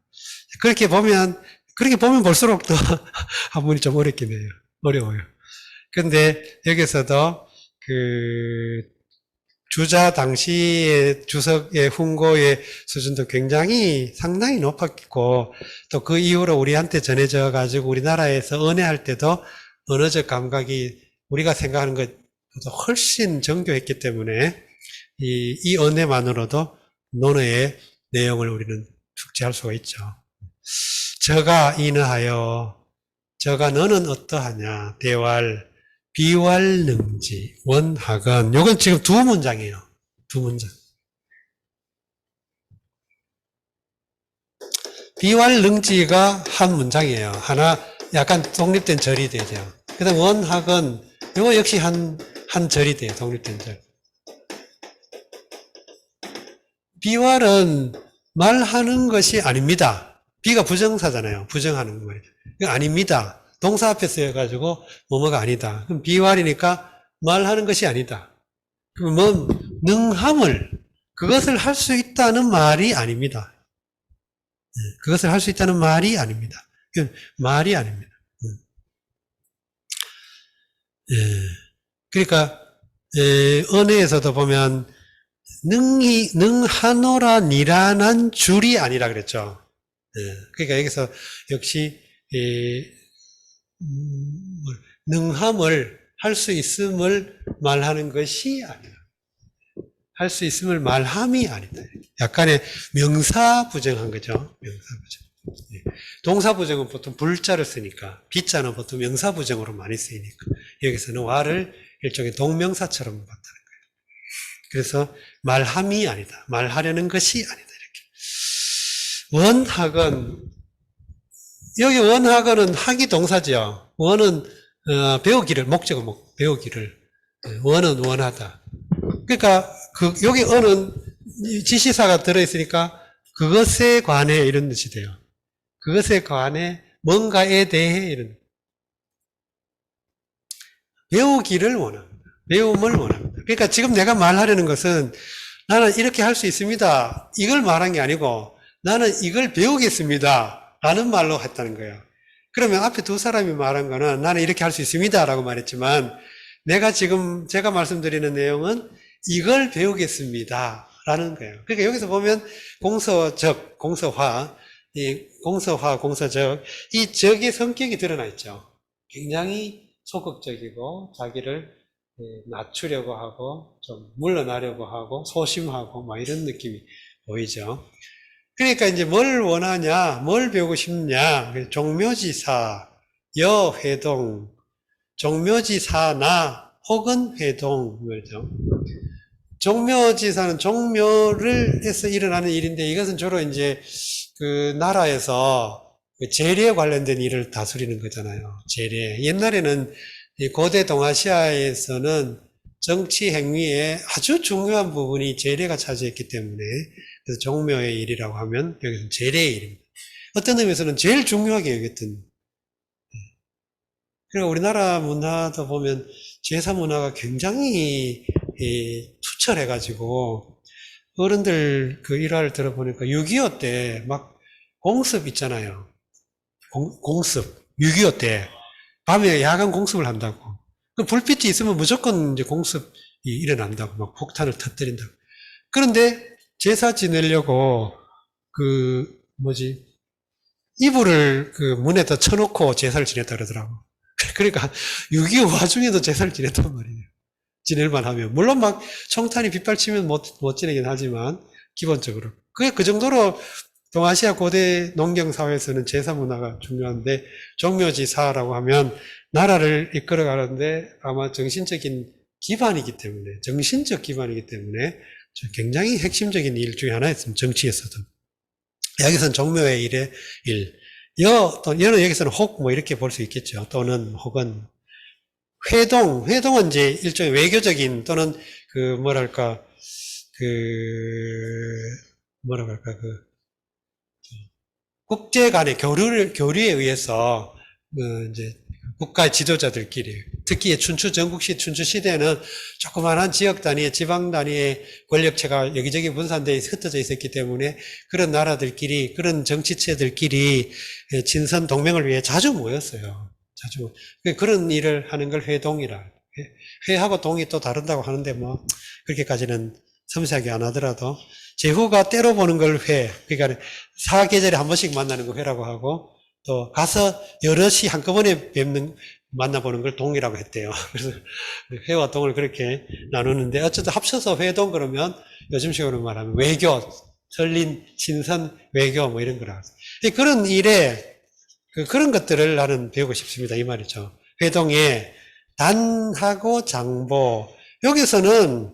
그렇게 보면 볼수록 더 한문이 좀 어렵긴 해요. 어려워요. 근데 여기서도 주자 당시의 주석의 훈고의 수준도 상당히 높았고, 또 그 이후로 우리한테 전해져 가지고 우리나라에서 은혜할 때도 언어적 감각이 우리가 생각하는 것보다 훨씬 정교했기 때문에 이 언어만으로도 논어의 내용을 우리는 숙지할 수가 있죠. 저가 이너하여, 저가 너는 어떠하냐, 대왈, 비왈능지, 원학은, 요건 지금 두 문장이에요. 두 문장. 비왈능지가 한 문장이에요. 하나 약간 독립된 절이 되죠. 그 다음 원학은, 요거 역시 한 절이 돼요. 독립된 절. 비왈은 말하는 것이 아닙니다. 비가 부정사잖아요. 부정하는 거예요. 이거 아닙니다. 동사 앞에 쓰여가지고 뭐뭐가 아니다. 그럼 비왈이니까 말하는 것이 아니다. 그럼 능함을 그것을 할 수 있다는 말이 아닙니다. 그것을 할 수 있다는 말이 아닙니다. 말이 아닙니다. 그러니까 언어에서도 보면 능하노라 니라는 줄이 아니라 그랬죠. 그러니까 여기서 역시 능함을 할 수 있음을 말하는 것이 아니다. 할 수 있음을 말함이 아니다. 약간의 명사 부정한 거죠. 명사 부정. 동사 부정은 보통 불자를 쓰니까, 비자는 보통 명사 부정으로 많이 쓰이니까 여기서는 와를 일종의 동명사처럼 봤다는 거예요. 그래서 말함이 아니다. 말하려는 것이 아니다. 이렇게. 원학은, 여기 원학은 학이 동사죠. 원은 배우기를, 목적은 배우기를, 원은 원하다. 그러니까, 여기 언은 지시사가 들어있으니까, 그것에 관해 이런 뜻이 돼요. 그것에 관해, 뭔가에 대해 이런. 배우기를 원합니다. 배움을 원합니다. 그러니까 지금 내가 말하려는 것은, 나는 이렇게 할 수 있습니다. 이걸 말한 게 아니고, 나는 이걸 배우겠습니다. 라는 말로 했다는 거예요. 그러면 앞에 두 사람이 말한 거는 나는 이렇게 할 수 있습니다. 라고 말했지만, 제가 말씀드리는 내용은 이걸 배우겠습니다. 라는 거예요. 그러니까 여기서 보면 공서적, 공서화, 공서적, 이 적의 성격이 드러나 있죠. 굉장히 소극적이고, 자기를 낮추려고 하고, 좀 물러나려고 하고, 소심하고, 막 이런 느낌이 보이죠. 그러니까 이제 뭘 원하냐, 뭘 배우고 싶냐, 종묘지사, 여회동, 종묘지사나 혹은 회동, 그렇죠. 종묘지사는 종묘를 해서 일어나는 일인데 이것은 주로 이제 그 나라에서 재래에 관련된 일을 다스리는 거잖아요. 재래. 옛날에는 고대 동아시아에서는 정치 행위의 아주 중요한 부분이 재래가 차지했기 때문에 그래서 종묘의 일이라고 하면 여기서는 재래의 일입니다. 어떤 의미에서는 제일 중요하게 여겼던. 그리고 우리나라 문화도 보면 제사 문화가 굉장히 투철해가지고 어른들 그 일화를 들어보니까 6.25 때 막 공습 있잖아요. 공습. 6.25 때 밤에 야간 공습을 한다고. 그 불빛이 있으면 무조건 이제 공습이 일어난다고 막 폭탄을 터뜨린다고. 그런데 제사 지내려고 이불을 그 문에다 쳐놓고 제사를 지냈다 그러더라고. 그러니까 6.25 와중에도 제사를 지냈단 말이에요. 지낼만 하면. 물론 막 총탄이 빗발치면 못 지내긴 하지만, 기본적으로. 그 정도로 동아시아 고대 농경사회에서는 제사 문화가 중요한데, 종묘지사라고 하면 나라를 이끌어가는데 아마 정신적인 기반이기 때문에, 정신적 기반이기 때문에 굉장히 핵심적인 일 중에 하나였습니다. 정치에서도. 여기서는 종묘의 일의 일. 여는 여기서는 혹 뭐 이렇게 볼 수 있겠죠. 또는 혹은 회동은 이제 일종의 외교적인 또는 국제 간의 교류에 의해서 이제 국가 지도자들끼리 특히 춘추 시대에는 조그마한 지역 단위의 지방 단위의 권력체가 여기저기 분산되어 흩어져 있었기 때문에 그런 나라들끼리 그런 정치체들끼리 친선 동맹을 위해 자주 모였어요. 자주 그런 일을 하는 걸 회동이라. 회하고 동이 또 다른다고 하는데 뭐 그렇게까지는 섬세하게 안 하더라도 제후가 때로 보는 걸 회, 그러니까 사계절에 한 번씩 만나는 거 회라고 하고 또 가서 여럿이 한꺼번에 만나보는 걸 동이라고 했대요. 그래서 회와 동을 그렇게 나누는데 어쨌든 합쳐서 회동 그러면 요즘식으로 말하면 외교, 설린, 친선, 외교 뭐 이런 거라. 그런 일에 그런 것들을 나는 배우고 싶습니다. 이 말이죠. 회동에 단하고 장보. 여기서는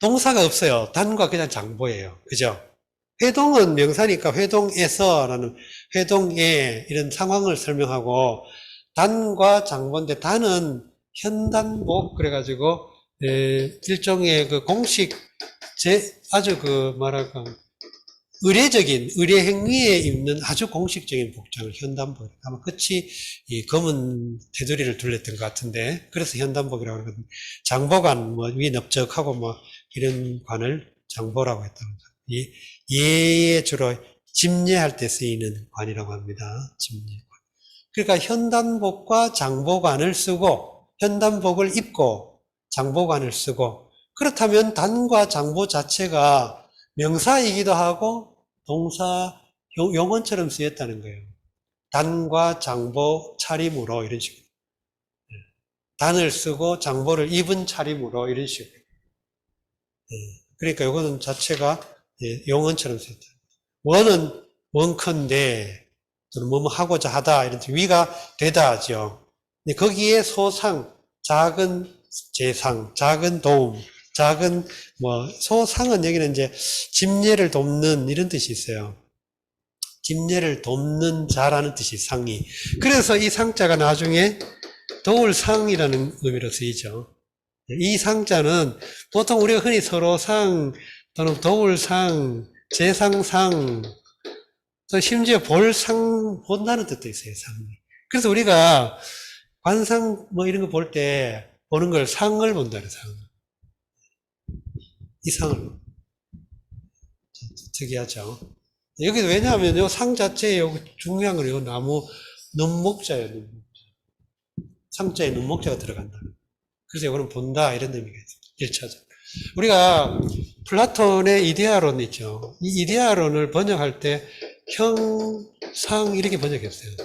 동사가 없어요. 단과 그냥 장보예요. 그죠? 회동은 명사니까 회동에서라는 회동에 이런 상황을 설명하고 단과 장보인데 단은 현단복 그래가지고 일종의 그 공식 아주 의례 행위에 입는 아주 공식적인 복장을 현단복. 아마 끝이 이 검은 테두리를 둘렀던 것 같은데, 그래서 현단복이라고 하거든요. 장보관, 위 넓적하고 이런 관을 장보라고 했다고 합니다. 예에 주로 집례할 때 쓰이는 관이라고 합니다. 집례관. 그러니까 현단복과 장보관을 쓰고, 현단복을 입고 장보관을 쓰고, 그렇다면 단과 장보 자체가 명사이기도 하고 동사 용언처럼 쓰였다는 거예요. 단과 장보 차림으로 이런 식으로. 단을 쓰고 장보를 입은 차림으로 이런 식으로. 그러니까 이거는 자체가 용언처럼 쓰였다. 원은 원컨대 또는 뭐뭐 하고자 하다 이런 위가 되다 하죠. 거기에 소상, 작은 재상, 작은 도움, 작은 소상은 여기는 이제 집례를 돕는 이런 뜻이 있어요. 집례를 돕는 자라는 뜻이 상이. 그래서 이 상자가 나중에 도울상이라는 의미로 쓰이죠. 이 상자는 보통 우리가 흔히 서로상 또는 도울상, 재상상, 또 심지어 볼상, 본다는 뜻도 있어요, 상이. 그래서 우리가 관상 뭐 이런 거 볼 때 보는 걸 상을 본다는 상. 이 상을. 특이하죠. 여기 왜냐하면 요 상 자체에 요 중요한 건 요 나무 눈목자예요, 눈목자. 상자에 눈목자가 들어간다. 그래서 이거는 본다 이런 의미가 있어요. 1차적. 우리가 플라톤의 이데아론 있죠. 이 이데아론을 번역할 때 형상 이렇게 번역했어요.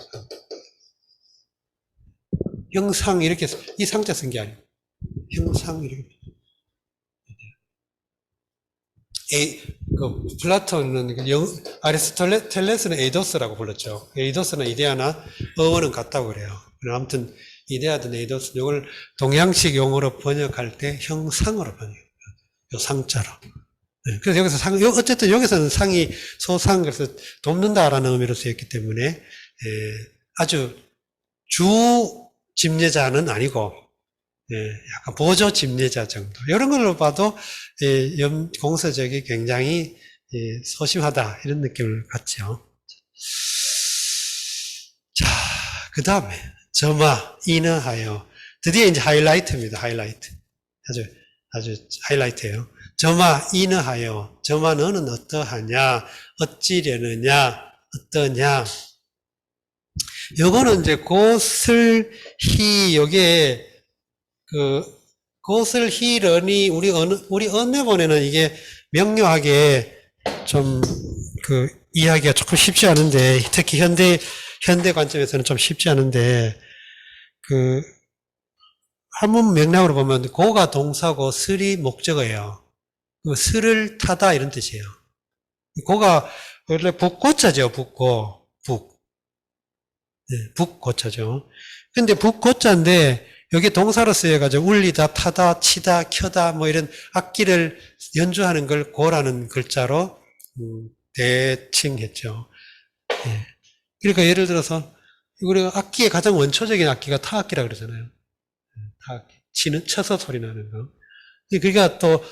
형상 이렇게 이 상자 쓴 게 아니고 형상 이렇게. 플라톤은 아리스토텔레스는 에이도스라고 불렀죠. 에이도스나 이데아나 어원은 같다고 그래요. 아무튼 이데아든 에이도스 이걸 동양식 용어로 번역할 때 형상으로 번역해요. 요 상자로. 그래서 여기서 어쨌든 여기서는 상이 소상, 그래서 돕는다라는 의미로 쓰였기 때문에, 아주 주 집례자는 아니고, 약간 보조 집례자 정도. 이런 걸로 봐도, 공서적이 굉장히, 소심하다. 이런 느낌을 갖죠. 자, 그 다음에, 점화, 인어하여. 드디어 이제 하이라이트입니다. 하이라이트. 아주 하이라이트예요. 점화 인어하여. 점화 너는 어떠하냐? 어찌려느냐? 어떠냐? 요거는 이제 고슬히 요게 고슬히러니 우리 언어본에는 이게 명료하게 좀 이해하기가 조금 쉽지 않은데, 특히 현대 관점에서는 좀 쉽지 않은데, 한문 맥락으로 보면 고가 동사고 슬이 목적어예요. 슬을 타다 이런 뜻이에요. 고가 원래 북고자죠. 북고 북. 네, 북고자죠. 근데 북고자인데 여기 동사로 쓰여가지고 울리다, 타다, 치다, 켜다 뭐 이런 악기를 연주하는 걸 고라는 글자로 대칭했죠. 네. 그러니까 예를 들어서 우리가 악기의 가장 원초적인 악기가 타악기라 그러잖아요. 타악기. 쳐서 소리 나는 거. 그러니까 또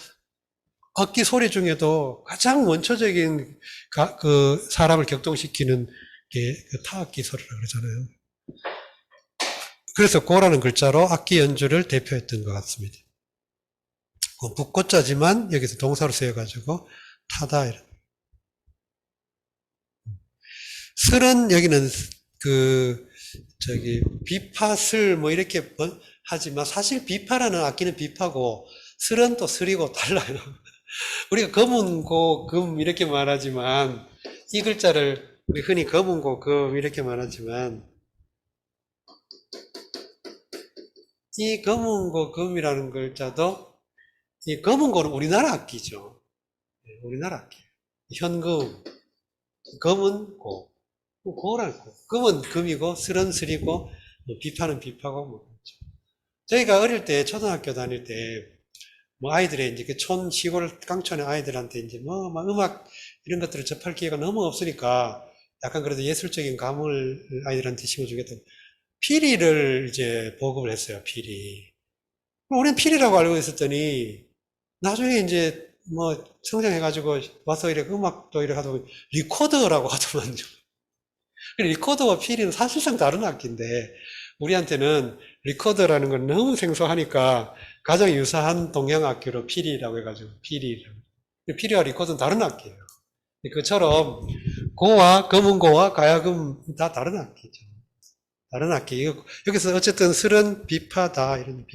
악기 소리 중에도 가장 원초적인 사람을 격동시키는 게 타악기 소리라고 그러잖아요. 그래서 고라는 글자로 악기 연주를 대표했던 것 같습니다. 북고자지만 여기서 동사로 쓰여가지고 타다 이런. 슬은 여기는 비파슬 뭐 이렇게 하지만 사실 비파라는 악기는 비파고 슬은 또 슬이고 달라요. 우리가 검은고 금 이렇게 말하지만 이 글자를 우리 흔히 검은고 금 이렇게 말하지만 이 검은고 금이라는 글자도 이 검은고는 우리나라 악기죠. 우리나라 악기. 현금, 금은 고, 고라는 고. 금은 금이고 슬은 슬이고 비파는 비파고 뭐 그렇죠. 저희가 어릴 때 초등학교 다닐 때 뭐 아이들의 이제 시골 깡촌의 아이들한테 이제 막 음악 이런 것들을 접할 기회가 너무 없으니까 약간 그래도 예술적인 감을 아이들한테 심어주겠다. 피리를 이제 보급을 했어요, 피리. 우리는 피리라고 알고 있었더니 나중에 이제 뭐 성장해가지고 와서 이렇게 음악도 이렇게 하다 보니 리코더라고 하더만요. 리코더와 피리는 사실상 다른 악기인데 우리한테는 리코더라는 건 너무 생소하니까 가장 유사한 동양 악기로 피리라고 해가지고 피리와 리코더는 다른 악기예요. 그처럼 고와 검은고와 가야금 다 다른 악기죠. 다른 악기. 여기서 어쨌든 슬은 비파다 이런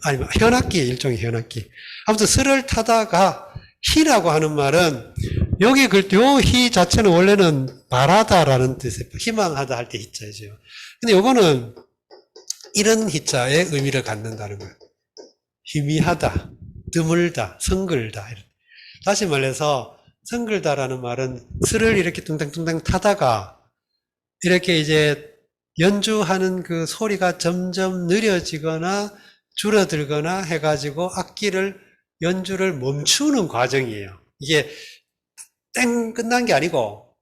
아니 현악기의 일종의 현악기. 아무튼 슬을 타다가 희라고 하는 말은 여기 요 희 자체는 원래는 바라다라는 뜻이에요. 희망하다 할 때 희자죠. 근데 요거는 이런 희자의 의미를 갖는다는 거예요. 희미하다, 드물다, 성글다. 다시 말해서 성글다라는 말은 슬을 이렇게 뚱땅뚱땅 타다가 이렇게 이제 연주하는 그 소리가 점점 느려지거나 줄어들거나 해가지고 악기를 연주를 멈추는 과정이에요. 이게 땡 끝난 게 아니고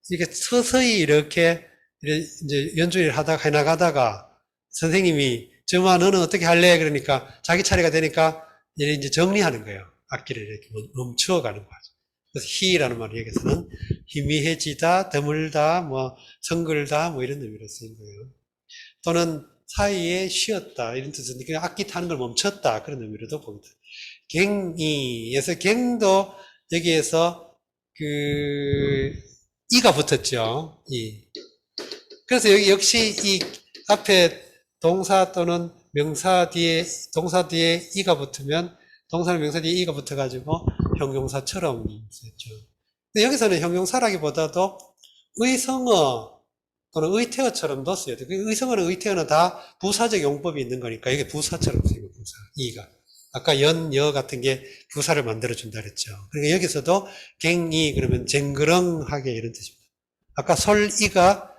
이게 서서히 이렇게 이제 연주를 해나가다가 선생님이 정아 너는 어떻게 할래? 그러니까 자기 차례가 되니까 이제 정리하는 거예요. 악기를 이렇게 멈추어 가는 거죠. 그래서 희라는 말이 여기서는 희미해지다, 드물다, 뭐 성글다, 뭐 이런 의미로 쓰인 거예요. 또는 사이에 쉬었다 이런 뜻은 그냥 악기 타는 걸 멈췄다 그런 의미로도 봅니다. 갱이에서 갱도 여기에서 그 이가 붙었죠. 이. 그래서 여기 역시 이 앞에 동사 또는 명사 뒤에 동사 뒤에 이가 붙으면 동사는 명사 뒤에 이가 붙어가지고 형용사처럼 쓰였죠. 근데 여기서는 형용사라기보다도 의성어 또는 의태어처럼도 써야 돼요. 의성어는 의태어는 다 부사적 용법이 있는 거니까 이게 부사처럼 쓰이고 부사 이가. 아까 연, 여 같은 게 부사를 만들어준다 그랬죠. 그러니까 여기서도 갱이 그러면 쟁그렁하게 이런 뜻입니다. 아까 솔이가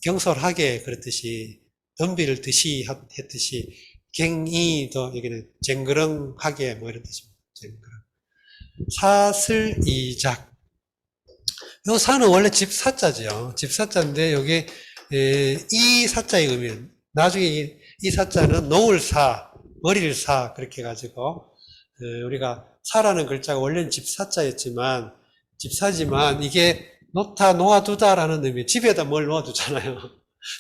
경솔하게 그랬듯이 덤빌 듯이 했듯이 갱이도 여기는 쟁그렁하게 뭐 이런 뜻입니다. 쟁그렁. 사슬이작. 요 사는 원래 집사자죠. 집사자인데 여기 이 사자의 의미는 나중에 이 사자는 놓을 사, 머리를 사 그렇게 해가지고 우리가 사라는 글자가 원래는 집사자였지만 집사지만 이게 놓다 놓아두다라는 의미 집에다 뭘 놓아두잖아요.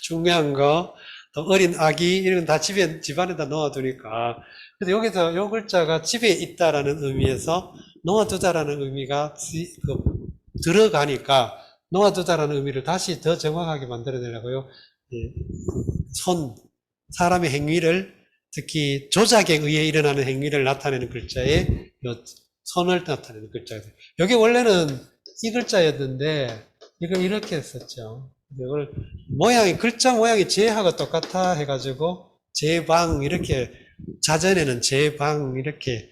중요한 거 또 어린 아기 이런 건 다 집안에다 놓아두니까 근데 여기서 요 글자가 집에 있다라는 의미에서 놓아두다라는 의미가 들어가니까 놓아두다라는 의미를 다시 더 정확하게 만들어내려고요. 손, 사람의 행위를 특히 조작에 의해 일어나는 행위를 나타내는 글자에 손을 나타내는 글자가 돼요. 여기 원래는 이 글자였는데 이걸 이렇게 했었죠. 이걸 모양이 글자 모양이 제하고 똑같아 해가지고 제방 이렇게 자전에는 제방 이렇게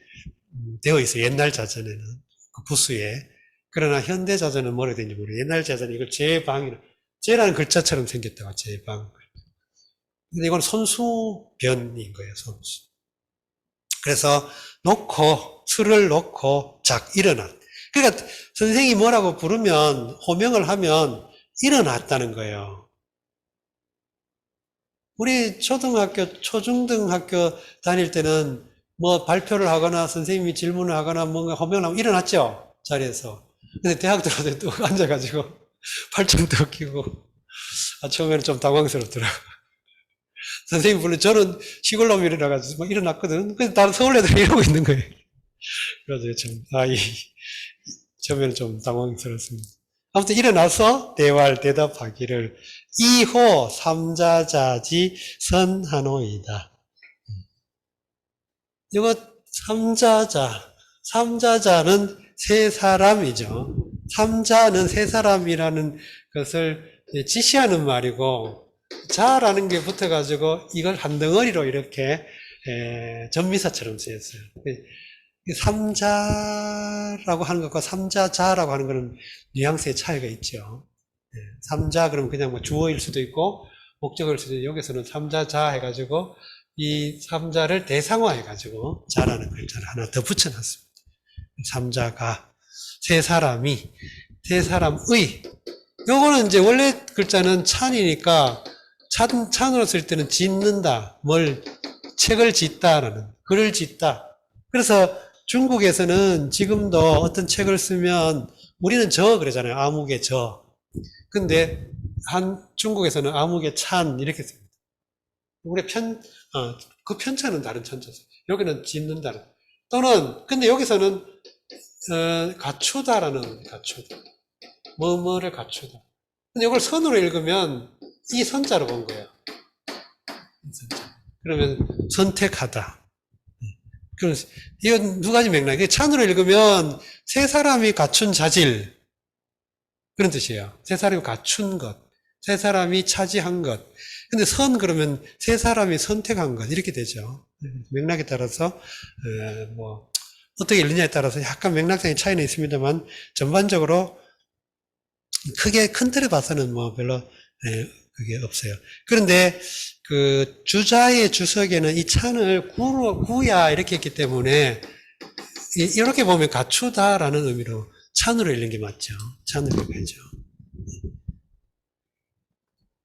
되어 있어요. 옛날 자전에는 그 부수에. 그러나 현대 자전은 뭐라 되는지 모르겠어요. 옛날 자전은 이걸 제방이라 제라는 글자처럼 생겼다고 제방. 근데 이건 손수변인 거예요. 손수. 그래서 놓고 술을 놓고 작 일어나. 그러니까 선생이 뭐라고 부르면 호명을 하면 일어났다는 거예요. 우리 초등학교, 초중등학교 다닐 때는 뭐 발표를 하거나 선생님이 질문을 하거나 뭔가 호명을 하면 일어났죠? 자리에서. 근데 대학 들어서 또 앉아가지고 팔짱도 끼고 처음에는 좀 당황스럽더라고요. 선생님 물론 저는 시골 놈이라 가지고 막 일어났거든. 그래서 다른 서울 애들이 이러고 있는 거예요. 그래서 좀 처음에는 좀 당황스럽습니다. 아무튼 일어나서 대활 대답하기를 이호 삼자자지 선하노이다. 이거 삼자자는 세 사람이죠. 삼자는 세 사람이라는 것을 지시하는 말이고 자라는 게 붙어가지고 이걸 한 덩어리로 이렇게 전미사처럼 쓰였어요. 삼자라고 하는 것과 삼자자라고 하는 것은 뉘앙스의 차이가 있죠. 삼자 그러면 그냥 뭐 주어일 수도 있고 목적일 수도 있고 여기서는 삼자자 해가지고 이 삼자를 대상화 해가지고 자라는 글자를 하나 더 붙여놨습니다. 삼자가 세 사람이 세 사람의 요거는 이제 원래 글자는 찬이니까 찬으로 쓸 때는 짓는다 책을 짓다라는 글을 짓다. 그래서 중국에서는 지금도 어떤 책을 쓰면 우리는 저 그러잖아요. 아무개 저. 근데 중국에서는 아무개 찬 이렇게 씁니다. 우리 그 편차는 다른 천자죠. 여기는 짓는다는. 또는 근데 여기서는 갖추다라는 갖추다. 뭐뭐를 갖추다. 근데 이걸 선으로 읽으면 이 선자로 본 거예요. 이 선자. 그러면 선택하다. 이건 두 가지 맥락. 찬으로 읽으면 세 사람이 갖춘 자질 그런 뜻이에요. 세 사람이 갖춘 것, 세 사람이 차지한 것. 근데 선 그러면 세 사람이 선택한 것 이렇게 되죠. 맥락에 따라서 뭐 어떻게 읽느냐에 따라서 약간 맥락상의 차이는 있습니다만 전반적으로 크게 큰 틀에 봐서는 뭐 별로 그게 없어요. 그런데 그 주자의 주석에는 이 찬을 구야 이렇게 했기 때문에 이렇게 보면 갖추다라는 의미로 찬으로 읽는 게 맞죠. 찬으로 읽어야죠.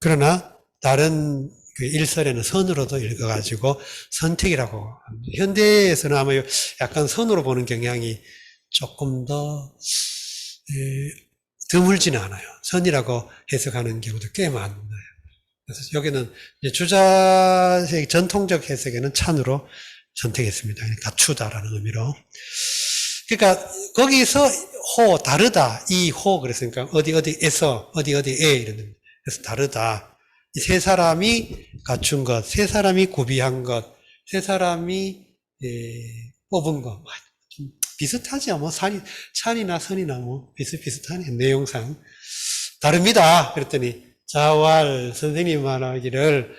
그러나 다른 그 일설에는 선으로도 읽어가지고 선택이라고. 현대에서는 아마 약간 선으로 보는 경향이 조금 더 드물지는 않아요. 선이라고 해석하는 경우도 꽤 많아요. 그래서 여기는 이제 주자의 전통적 해석에는 찬으로 선택했습니다. 갖추다라는 의미로. 그러니까 거기서 다르다, 이 그랬으니까 어디에서, 어디에 이런 의미. 그래서 다르다. 이 세 사람이 갖춘 것, 세 사람이 구비한 것, 세 사람이 뽑은 것. 좀 비슷하죠. 뭐 산이나 선이나 뭐 비슷하네. 내용상 다릅니다. 그랬더니 자왈 선생님 말하기를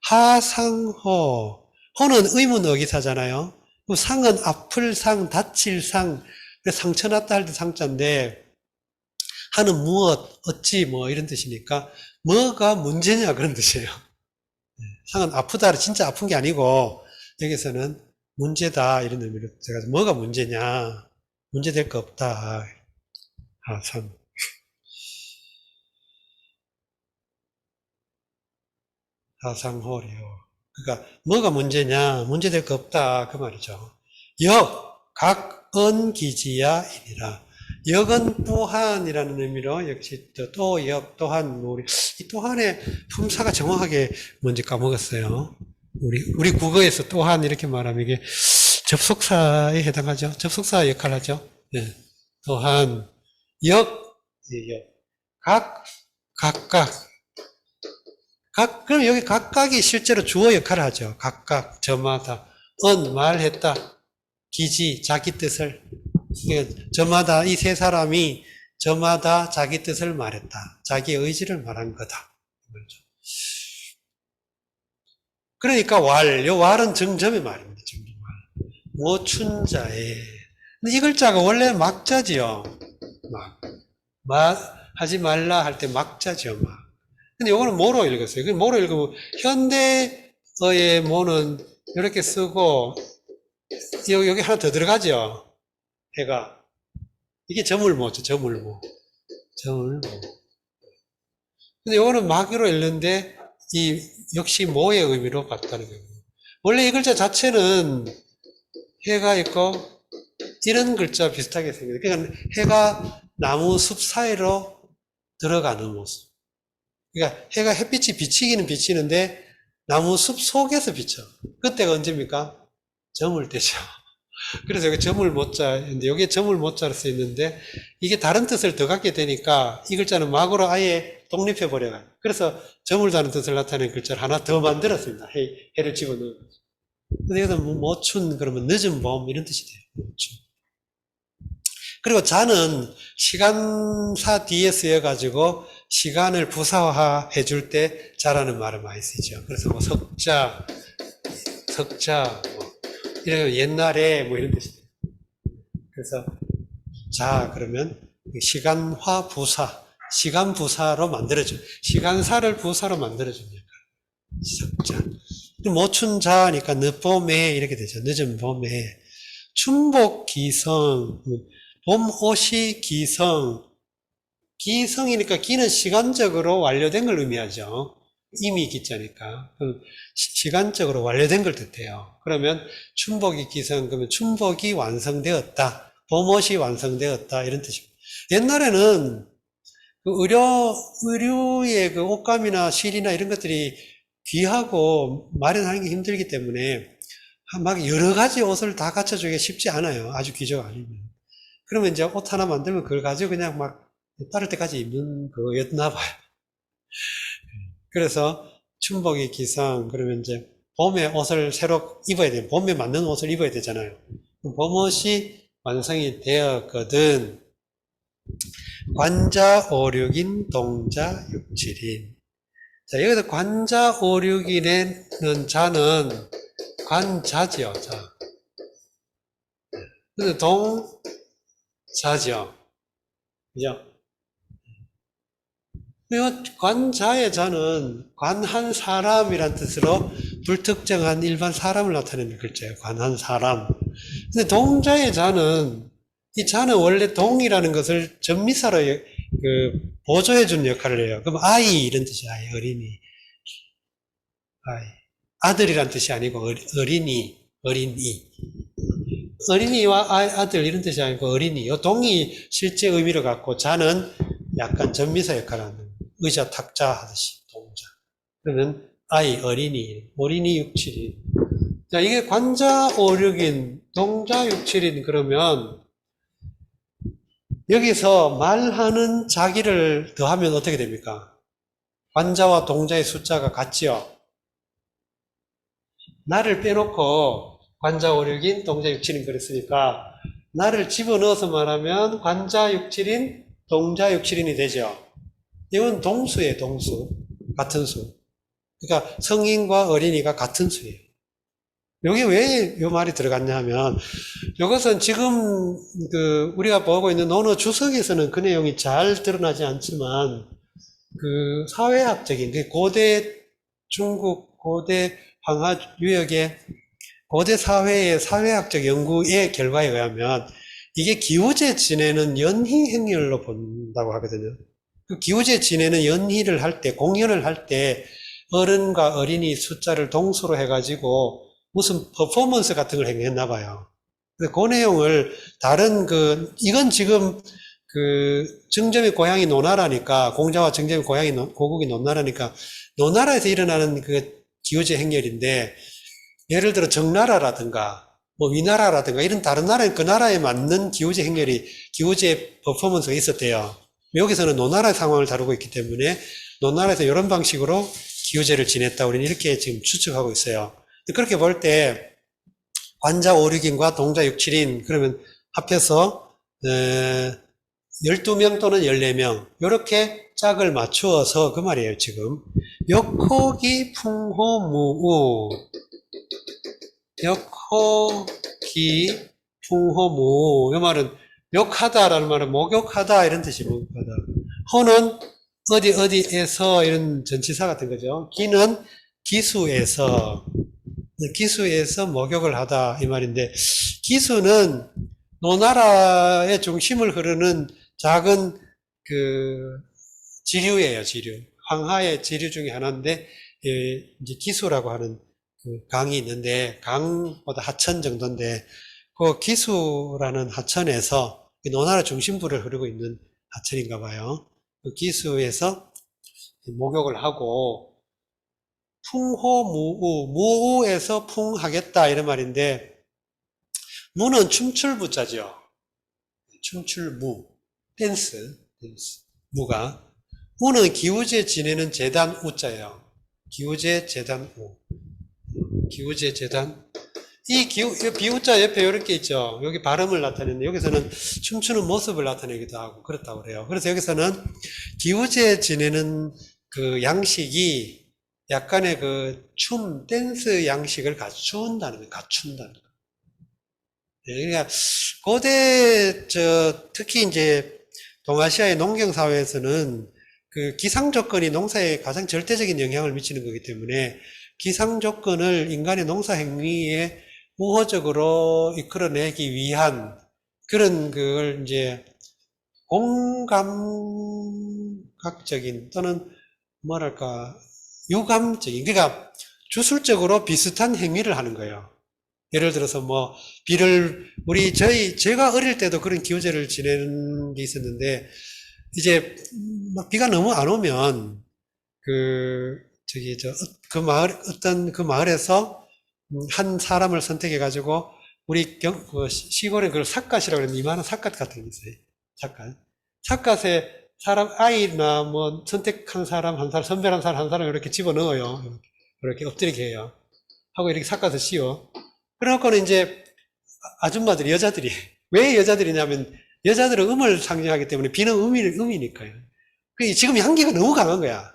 하상호. 호는 의문 어기사잖아요. 상은 아플 상, 다칠 상, 상처 났다 할 때 상자인데 하는 무엇, 어찌 뭐 이런 뜻이니까 뭐가 문제냐 그런 뜻이에요. 상은 아프다, 진짜 아픈 게 아니고 여기서는 문제다 이런 의미로 제가 뭐가 문제냐, 문제될 거 없다. 상. 하상호래요. 그러니까 뭐가 문제냐, 문제될 거 없다 그 말이죠. 각언기지야이니라. 역은 또한이라는 의미로 역시 역 또한 우리 이 또한의 품사가 정확하게 뭔지 까먹었어요. 우리 국어에서 또한 이렇게 말하면 이게 접속사에 해당하죠. 접속사 역할을 하죠. 네. 또한 각각 그럼 여기 각각이 실제로 주어 역할을 하죠. 각각 저마다 말했다. 기지 자기 뜻을 저마다 이 세 사람이 저마다 자기 뜻을 말했다. 자기 의지를 말한 거다. 그러니까 요 말은 정점의 말입니다. 정점의 말. 모춘자에. 근데 이 글자가 원래 막자지요. 하지 말라 할 때 막자지요. 근데 요거는 뭐로 읽었어요? 뭐로 읽으면 현대어의 뭐는 이렇게 쓰고 여기 하나 더 들어가죠. 해가. 이게 저물모죠, 저물모. 근데 이거는 막으로 읽는데, 역시 모의 의미로 봤다는 거예요. 원래 이 글자 자체는 해가 있고, 이런 글자 비슷하게 생겨요. 그러니까 해가 나무 숲 사이로 들어가는 모습. 그러니까 해가 햇빛이 비치기는 비치는데, 나무 숲 속에서 비쳐. 그때가 언제입니까? 저물 때죠. 그래서 여기 점을 못자인데 여기에 점을 못자로 쓰여 있는데 이게 다른 뜻을 더 갖게 되니까 이 글자는 막으로 아예 독립해 버려요. 그래서 점을 다는 뜻을 나타내는 글자를 하나 더 만들었습니다. 해를 집어넣은 거죠. 근데 여기서 모춘 그러면 늦은 봄 이런 뜻이 돼요. 모춘. 그리고 자는 시간사 뒤에 쓰여가지고 시간을 부사화해 줄 때 자라는 말을 많이 쓰죠. 그래서 뭐 석자 이런 옛날에 뭐 이런 뜻이에요. 그래서 그러면 시간화 부사, 시간 부사로 만들어줘. 시간사를 부사로 만들어준 역할. 석자. 모춘자니까 늦봄에 이렇게 되죠. 늦은 봄에. 춘복 기성, 봄옷이 기성. 기성이니까 기는 시간적으로 완료된 걸 의미하죠. 이미 기자니까. 시간적으로 완료된 걸 뜻해요. 그러면 춘복이 기성, 그러면 춘복이 완성되었다. 봄옷이 완성되었다. 이런 뜻입니다. 옛날에는 의류의 옷감이나 실이나 이런 것들이 귀하고 마련하는 게 힘들기 때문에 막 여러 가지 옷을 다 갖춰주기가 쉽지 않아요. 아주 귀족 아니면. 그러면 이제 옷 하나 만들면 그걸 가지고 그냥 막 따를 때까지 입는 거였나 봐요. 그래서 춘복이 기상, 그러면 이제 봄에 옷을 새로 입어야 돼요. 봄에 맞는 옷을 입어야 되잖아요. 봄옷이 완성이 되었거든. 관자 오륙인 동자 육칠인. 자, 여기서 관자 오륙인의 자는 관자지요, 자. 근데 동자지요. 그죠? 관자의 자는 관한 사람이란 뜻으로 불특정한 일반 사람을 나타내는 글자예요. 관한 사람. 근데 동자의 자는, 이 자는 원래 동이라는 것을 전미사로 보조해 주는 역할을 해요. 그럼 아이 이런 뜻이에요. 아이, 어린이. 아들이란 뜻이 아니고 어린이. 어린이와 아들 이런 뜻이 아니고 어린이. 이 동이 실제 의미를 갖고 자는 약간 전미사 역할을 하는 의자 탁자 하듯이 동자. 그러면 어린이 6, 7인. 자, 이게 관자 5, 6인, 동자 6, 7인 그러면 여기서 말하는 자기를 더하면 어떻게 됩니까? 관자와 동자의 숫자가 같지요? 나를 빼놓고 관자 5, 6인, 동자 6, 7인 그랬으니까 나를 집어넣어서 말하면 관자 6, 7인, 동자 6, 7인이 되죠. 이건 동수예요, 동수. 같은 수. 그러니까 성인과 어린이가 같은 수예요. 여기 왜 이 말이 들어갔냐 하면 이것은 지금 우리가 보고 있는 논어 주석에서는 그 내용이 잘 드러나지 않지만 그 사회학적인 고대 중국 고대 황하 유역의 고대 사회의 사회학적 연구의 결과에 의하면 이게 기우제 지내는 연희 행렬로 본다고 하거든요. 그 기우제 지내는 연희를 할 때, 공연을 할 때 어른과 어린이 숫자를 동수로 해가지고 무슨 퍼포먼스 같은 걸 행했나 봐요. 그 내용을 다른 이건 지금 정점의 고향이 노나라니까, 공자와 정점의 고향이 고국이 노나라니까, 노나라에서 일어나는 기우제 행렬인데, 예를 들어 정나라라든가, 위나라라든가, 이런 다른 나라에 그 나라에 맞는 기우제 행렬이, 기우제 퍼포먼스가 있었대요. 여기서는 노나라의 상황을 다루고 있기 때문에, 노나라에서 이런 방식으로 기우제를 지냈다. 우리는 이렇게 지금 추측하고 있어요. 그렇게 볼 때 관자 5, 6인과 동자 6, 7인 그러면 합해서 12명 또는 14명 이렇게 짝을 맞추어서 그 말이에요. 지금 역호기 풍호무우 역호기 풍호무우 이 말은 욕하다라는 말은 목욕하다 이런 뜻이 목욕하다. 호는 어디에서 이런 전치사 같은 거죠. 기는 기수에서 목욕을 하다 이 말인데 기수는 노나라의 중심을 흐르는 작은 지류예요. 지류. 황하의 지류 중에 하나인데 이제 기수라고 하는 강이 있는데 강보다 하천 정도인데 그 기수라는 하천에서 노나라 중심부를 흐르고 있는 하천인가 봐요. 그 기수에서 목욕을 하고 풍호무우, 무우에서 풍하겠다 이런 말인데 무는 춤출무자죠. 춤출무, 댄스, 무가. 우는 기우제 지내는 재단 우자예요. 기우제 재단 우. 기우제 재단. 이 비우자 옆에 이렇게 있죠. 여기 발음을 나타내는데 여기서는 춤추는 모습을 나타내기도 하고 그렇다고 그래요. 그래서 여기서는 기우제 지내는 양식이 약간의 댄스 양식을 갖춘다는 거예요. 갖춘다는 거예요. 그러니까, 고대, 특히 이제, 동아시아의 농경사회에서는 기상 조건이 농사에 가장 절대적인 영향을 미치는 거기 때문에, 기상 조건을 인간의 농사 행위에 우호적으로 이끌어내기 위한 그런 걸 이제, 공감각적인 또는 뭐랄까, 유감적인, 그러니까 주술적으로 비슷한 행위를 하는 거예요. 예를 들어서 제가 어릴 때도 그런 기우제를 지내는 게 있었는데, 이제 막 비가 너무 안 오면, 어떤 마을에서 한 사람을 선택해가지고, 우리 시골에 그걸 삿갓이라고 그러는데, 이만한 삿갓 같은 게 있어요. 삿갓에 아이나 선택한 사람 한 사람, 선별한 사람 한 사람 이렇게 집어 넣어요. 이렇게 엎드리게 해요. 하고 이렇게 삭아서 씌워. 그래놓고는 이제 아줌마들이, 여자들이, 왜 여자들이냐면 여자들은 음을 상징하기 때문에 비는 음이니까요. 지금 향기가 너무 강한 거야.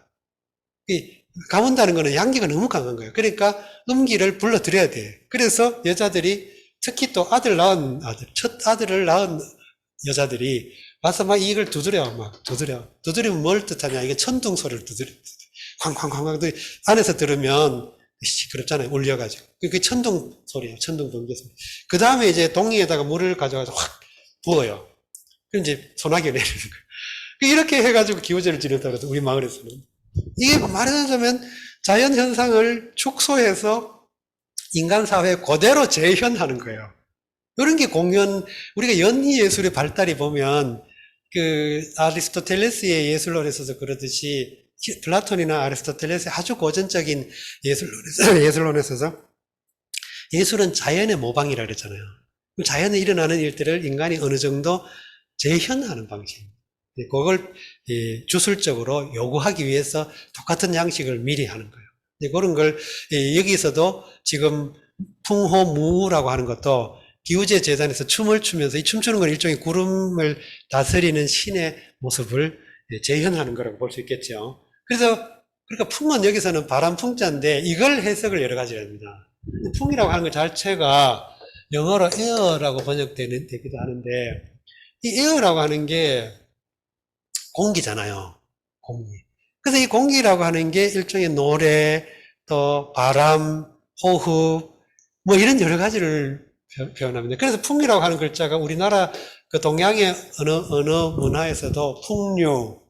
가문다는 거는 향기가 너무 강한 거예요. 그러니까 음기를 불러들여야 돼. 그래서 여자들이 특히 또 첫 아들을 낳은 여자들이 와서 막 이걸 두드리면 뭘 뜻하냐. 이게 천둥 소리를 쾅쾅쾅쾅. 안에서 들으면 시끄럽잖아요. 울려가지고. 그게 천둥 소리예요. 천둥 번개 소리. 그 다음에 이제 동이에다가 물을 가져가서 확 부어요. 그럼 이제 소나기가 내리는 거예요. 이렇게 해가지고 기우제를 지냈다고 해서 우리 마을에서는. 이게 말하자면 자연 현상을 축소해서 인간 사회에 그대로 재현하는 거예요. 이런 게 공연, 우리가 연희 예술의 발달이 보면, 아리스토텔레스의 예술론에서도 그러듯이, 플라톤이나 아리스토텔레스의 아주 고전적인 예술론에서 예술은 자연의 모방이라 그랬잖아요. 자연에 일어나는 일들을 인간이 어느 정도 재현하는 방식. 그걸 주술적으로 요구하기 위해서 똑같은 양식을 미리 하는 거예요. 그런 걸 여기서도 지금 풍호무라고 하는 것도 기우제 재단에서 춤을 추면서 이 춤추는 건 일종의 구름을 다스리는 신의 모습을 재현하는 거라고 볼 수 있겠죠. 그러니까 풍은 여기서는 바람 풍자인데 이걸 해석을 여러 가지로 합니다. 풍이라고 하는 것 자체가 영어로 air라고 번역되기도 하는데 이 air라고 하는 게 공기잖아요. 공기. 그래서 이 공기라고 하는 게 일종의 노래, 또 바람, 호흡, 뭐 이런 여러 가지를 표현합니다. 그래서 풍이라고 하는 글자가 우리나라 그 동양의 어느 문화에서도 풍류,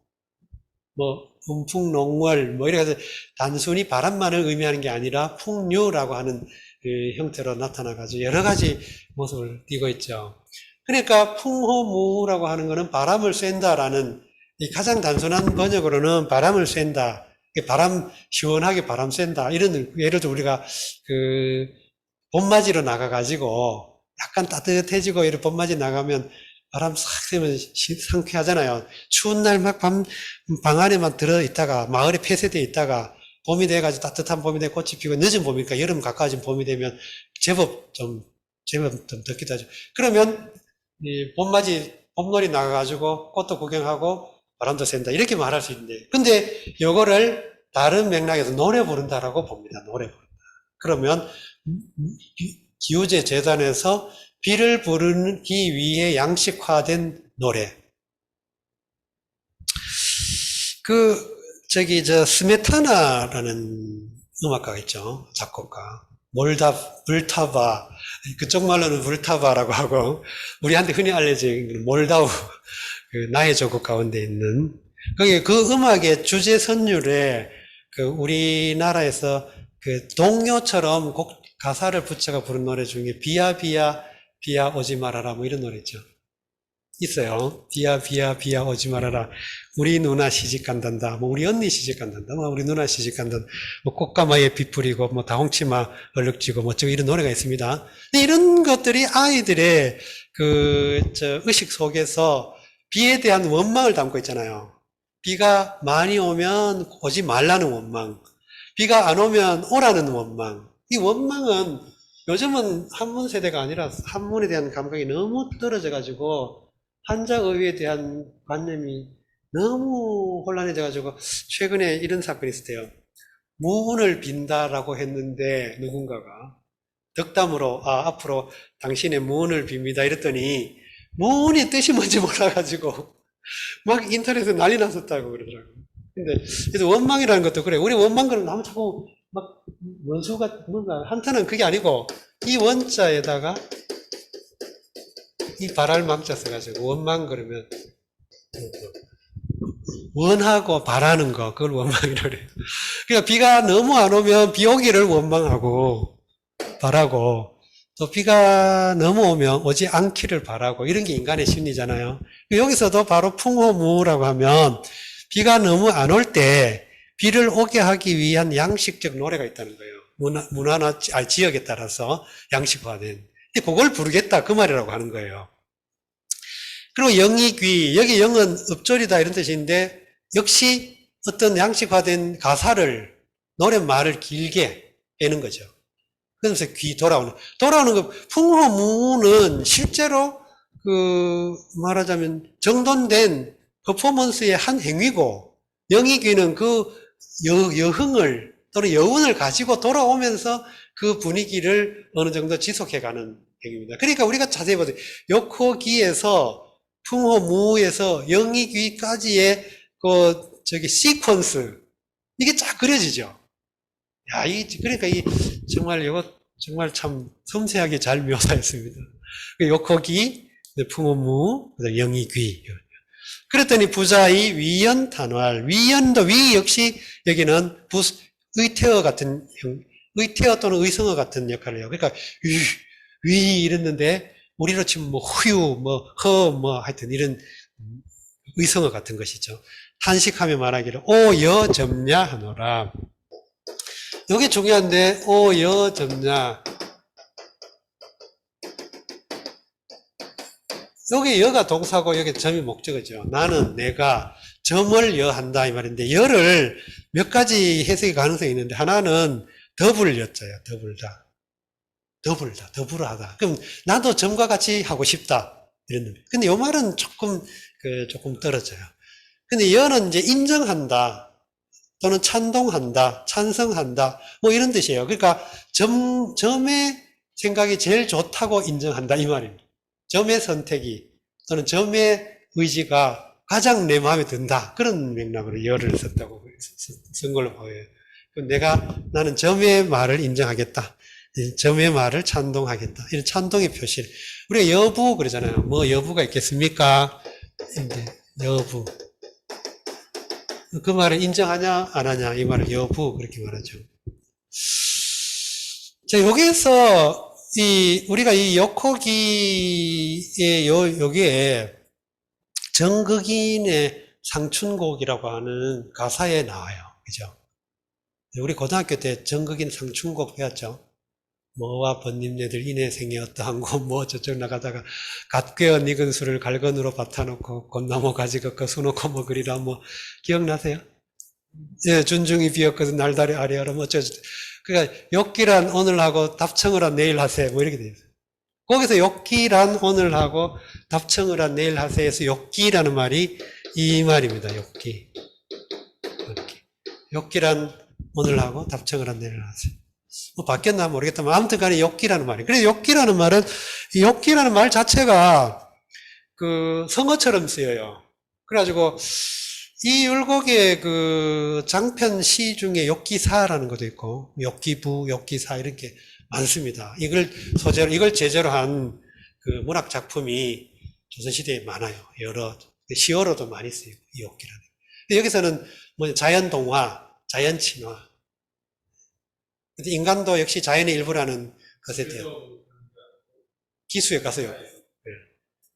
뭐 음풍농월 뭐 이렇게 해서 단순히 바람만을 의미하는 게 아니라 풍류라고 하는 그 형태로 나타나가지고 여러 가지 모습을 띠고 있죠. 그러니까 풍호무라고 하는 거는 바람을 쐰다라는 이 가장 단순한 번역으로는 바람을 쐰다. 시원하게 바람 쐰다. 이런, 예를 들어 우리가 봄맞이로 나가가지고 약간 따뜻해지고 이런 봄맞이 나가면 바람 싹 쐬면 상쾌하잖아요. 추운 날 막 방 안에만 들어있다가 마을에 폐쇄되어 있다가 봄이 돼가지고 따뜻한 봄이 돼 꽃이 피고 늦은 봄이니까 여름 가까워진 봄이 되면 제법 좀 덥기도 하죠. 그러면 이 봄놀이 나가가지고 꽃도 구경하고 바람도 쐰다. 이렇게 말할 수 있는데. 근데 요거를 다른 맥락에서 노래 부른다라고 봅니다. 노래 부른다. 그러면 기우제 재단에서 비를 부르기 위해 양식화된 노래. 스메타나라는 음악가가 있죠. 작곡가. 불타바. 그쪽 말로는 불타바라고 하고, 우리한테 흔히 알려진 몰다우, 나의 조국 가운데 있는, 거기 그 음악의 주제 선율에, 우리나라에서 동요처럼 가사를 붙여가 부른 노래 중에 비야 오지 말아라 뭐 이런 노래 있죠. 있어요. 비야 오지 말아라. 우리 누나 시집 간단다. 뭐 우리 언니 시집 간단다. 뭐 우리 누나 시집 간단다. 뭐 꽃가마에 빛 뿌리고 뭐 다홍치마 얼룩지고 뭐 이런 노래가 있습니다. 근데 이런 것들이 아이들의 의식 속에서 비에 대한 원망을 담고 있잖아요. 비가 많이 오면 오지 말라는 원망. 비가 안 오면 오라는 원망. 이 원망은 요즘은 한문 세대가 아니라 한문에 대한 감각이 너무 떨어져가지고 한자어휘에 대한 관념이 너무 혼란해져가지고 최근에 이런 사건이 있었대요. 무운을 빈다라고 했는데 누군가가 덕담으로 앞으로 당신의 무운을 빕니다 이랬더니 무운이 뜻이 뭔지 몰라가지고 막 인터넷에 난리 났었다고 그러더라고요. 근데 그래서 원망이라는 것도 그래. 우리 원망은 너무 자꾸 막 원수가 뭔가 한타는 그게 아니고 이 원자에다가 이 발할 망자 써가지고 원망 그러면 원하고 바라는 거 그걸 원망이라고 그래요. 그러니까 비가 너무 안 오면 비 오기를 원망하고 바라고 또 비가 너무 오면 오지 않기를 바라고 이런 게 인간의 심리잖아요. 여기서도 바로 풍호무라고 하면 비가 너무 안 올 때 비를 오게 하기 위한 양식적 노래가 있다는 거예요. 문화나 지역에 따라서 양식화된. 그걸 부르겠다 그 말이라고 하는 거예요. 그리고 영이귀, 여기 영은 읍조리다 이런 뜻인데 역시 어떤 양식화된 가사를 노랫말을 길게 빼는 거죠. 그러면서 돌아오는 거. 풍호무는 실제로 말하자면 정돈된 퍼포먼스의 한 행위고 영이귀는 여흥을 또는 여운을 가지고 돌아오면서 그 분위기를 어느 정도 지속해가는 행위입니다. 그러니까 우리가 자세히 보세요. 요코기에서 풍호무에서 영이귀까지의 시퀀스 이게 쫙 그려지죠. 그러니까 정말 참 섬세하게 잘 묘사했습니다. 요코기, 풍호무, 영이귀. 그랬더니 부자의 위연탄활. 위연도 위 역시 여기는 의태어 같은 의태어 또는 의성어 같은 역할을 해요. 그러니까 위 이랬는데 우리로 치면 뭐 후유, 뭐 허, 뭐 하여튼 이런 의성어 같은 것이죠. 탄식하며 말하기를 오여 접냐 하노라. 이게 중요한데 오여 접냐. 여기 여가 동사고 여기 점이 목적어죠. 나는 내가 점을 여한다 이 말인데 여를 몇 가지 해석의 가능성이 있는데 하나는 더블 여자예요. 더블다. 더불다. 더불어하다. 그럼 나도 점과 같이 하고 싶다. 이런 의미. 근데 이 말은 조금 떨어져요. 근데 여는 이제 인정한다. 또는 찬동한다. 찬성한다. 뭐 이런 뜻이에요. 그러니까 점의 생각이 제일 좋다고 인정한다. 이 말입니다. 점의 선택이 또는 점의 의지가 가장 내 마음에 든다. 그런 맥락으로 여를 썼다고 쓴 걸로 보여요. 나는 점의 말을 인정하겠다. 점의 말을 찬동하겠다. 이런 찬동의 표시를. 우리가 여부 그러잖아요. 뭐 여부가 있겠습니까? 이제 여부. 그 말을 인정하냐 안 하냐 이 말을 여부 그렇게 말하죠. 자, 여기에서 우리가 이 역호기의 여기에 정극인의 상춘곡이라고 하는 가사에 나와요. 그죠? 우리 고등학교 때 정극인 상춘곡 배웠죠? 뭐와 번님네들 인해생이 어떠한고 뭐 저쪽 나가다가 갓꿰어 익은 술을 갈건으로 받아놓고 곤나무 가지 걷고 수놓고 먹으리라 뭐 기억나세요? 예, 준중이 비었거든 날다리 아래하라 뭐 어쩌고 그러니까 욕기란 오늘 하고 답청을 한 내일 하세 뭐 이렇게 돼 있어요. 거기서 욕기란 오늘 하고 답청을 한 내일 하세에서 욕기라는 말이 이 말입니다. 욕기. 욕기란 오늘 하고 답청을 한 내일 하세. 뭐 바뀌었나 모르겠다만 아무튼 간에 욕기라는 말이에요. 그래서 욕기라는 말은 욕기라는 말 자체가 그 성어처럼 쓰여요. 그래가지고 이 율곡의 그 장편 시 중에 욕기사라는 것도 있고 욕기부, 욕기사 이렇게 많습니다. 이걸 제재로 한 그 문학 작품이 조선시대에 많아요. 여러 시어로도 많이 쓰이고 이 욕기라는. 여기서는 뭐 자연동화, 자연친화. 인간도 역시 자연의 일부라는 것에 대한 기수에 가서요.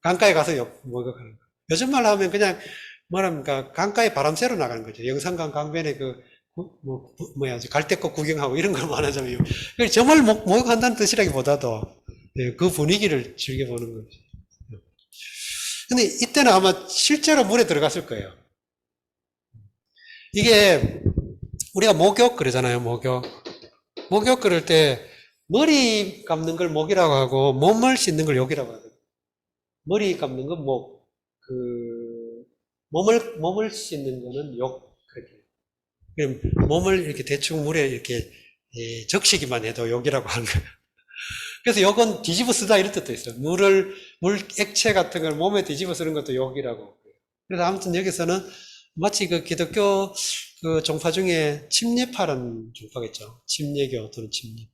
강가에 가서 목욕하는 거. 요즘 말로 하면 그냥 뭐랍니까 강가에 바람 쐬러 나가는 거죠. 영산강 강변에 갈대꽃 구경하고 이런 걸 말하자면 정말 목욕한다는 뜻이라기보다도 그 분위기를 즐겨보는 거죠. 근데 이때는 아마 실제로 물에 들어갔을 거예요. 이게 우리가 목욕 그러잖아요. 목욕 그럴 때 머리 감는 걸 목이라고 하고 몸을 씻는 걸 욕이라고 하거든요. 머리 감는 건 목, 몸을 씻는 거는 욕, 그렇게. 몸을 이렇게 대충 물에 이렇게 적시기만 해도 욕이라고 하는 거예요. 그래서 욕은 뒤집어 쓰다 이런 뜻도 있어요. 물 액체 같은 걸 몸에 뒤집어 쓰는 것도 욕이라고. 그래서 아무튼 여기서는 마치 그 기독교 그 종파 중에 침례파라는 종파가 있죠. 침례교 또는 침례.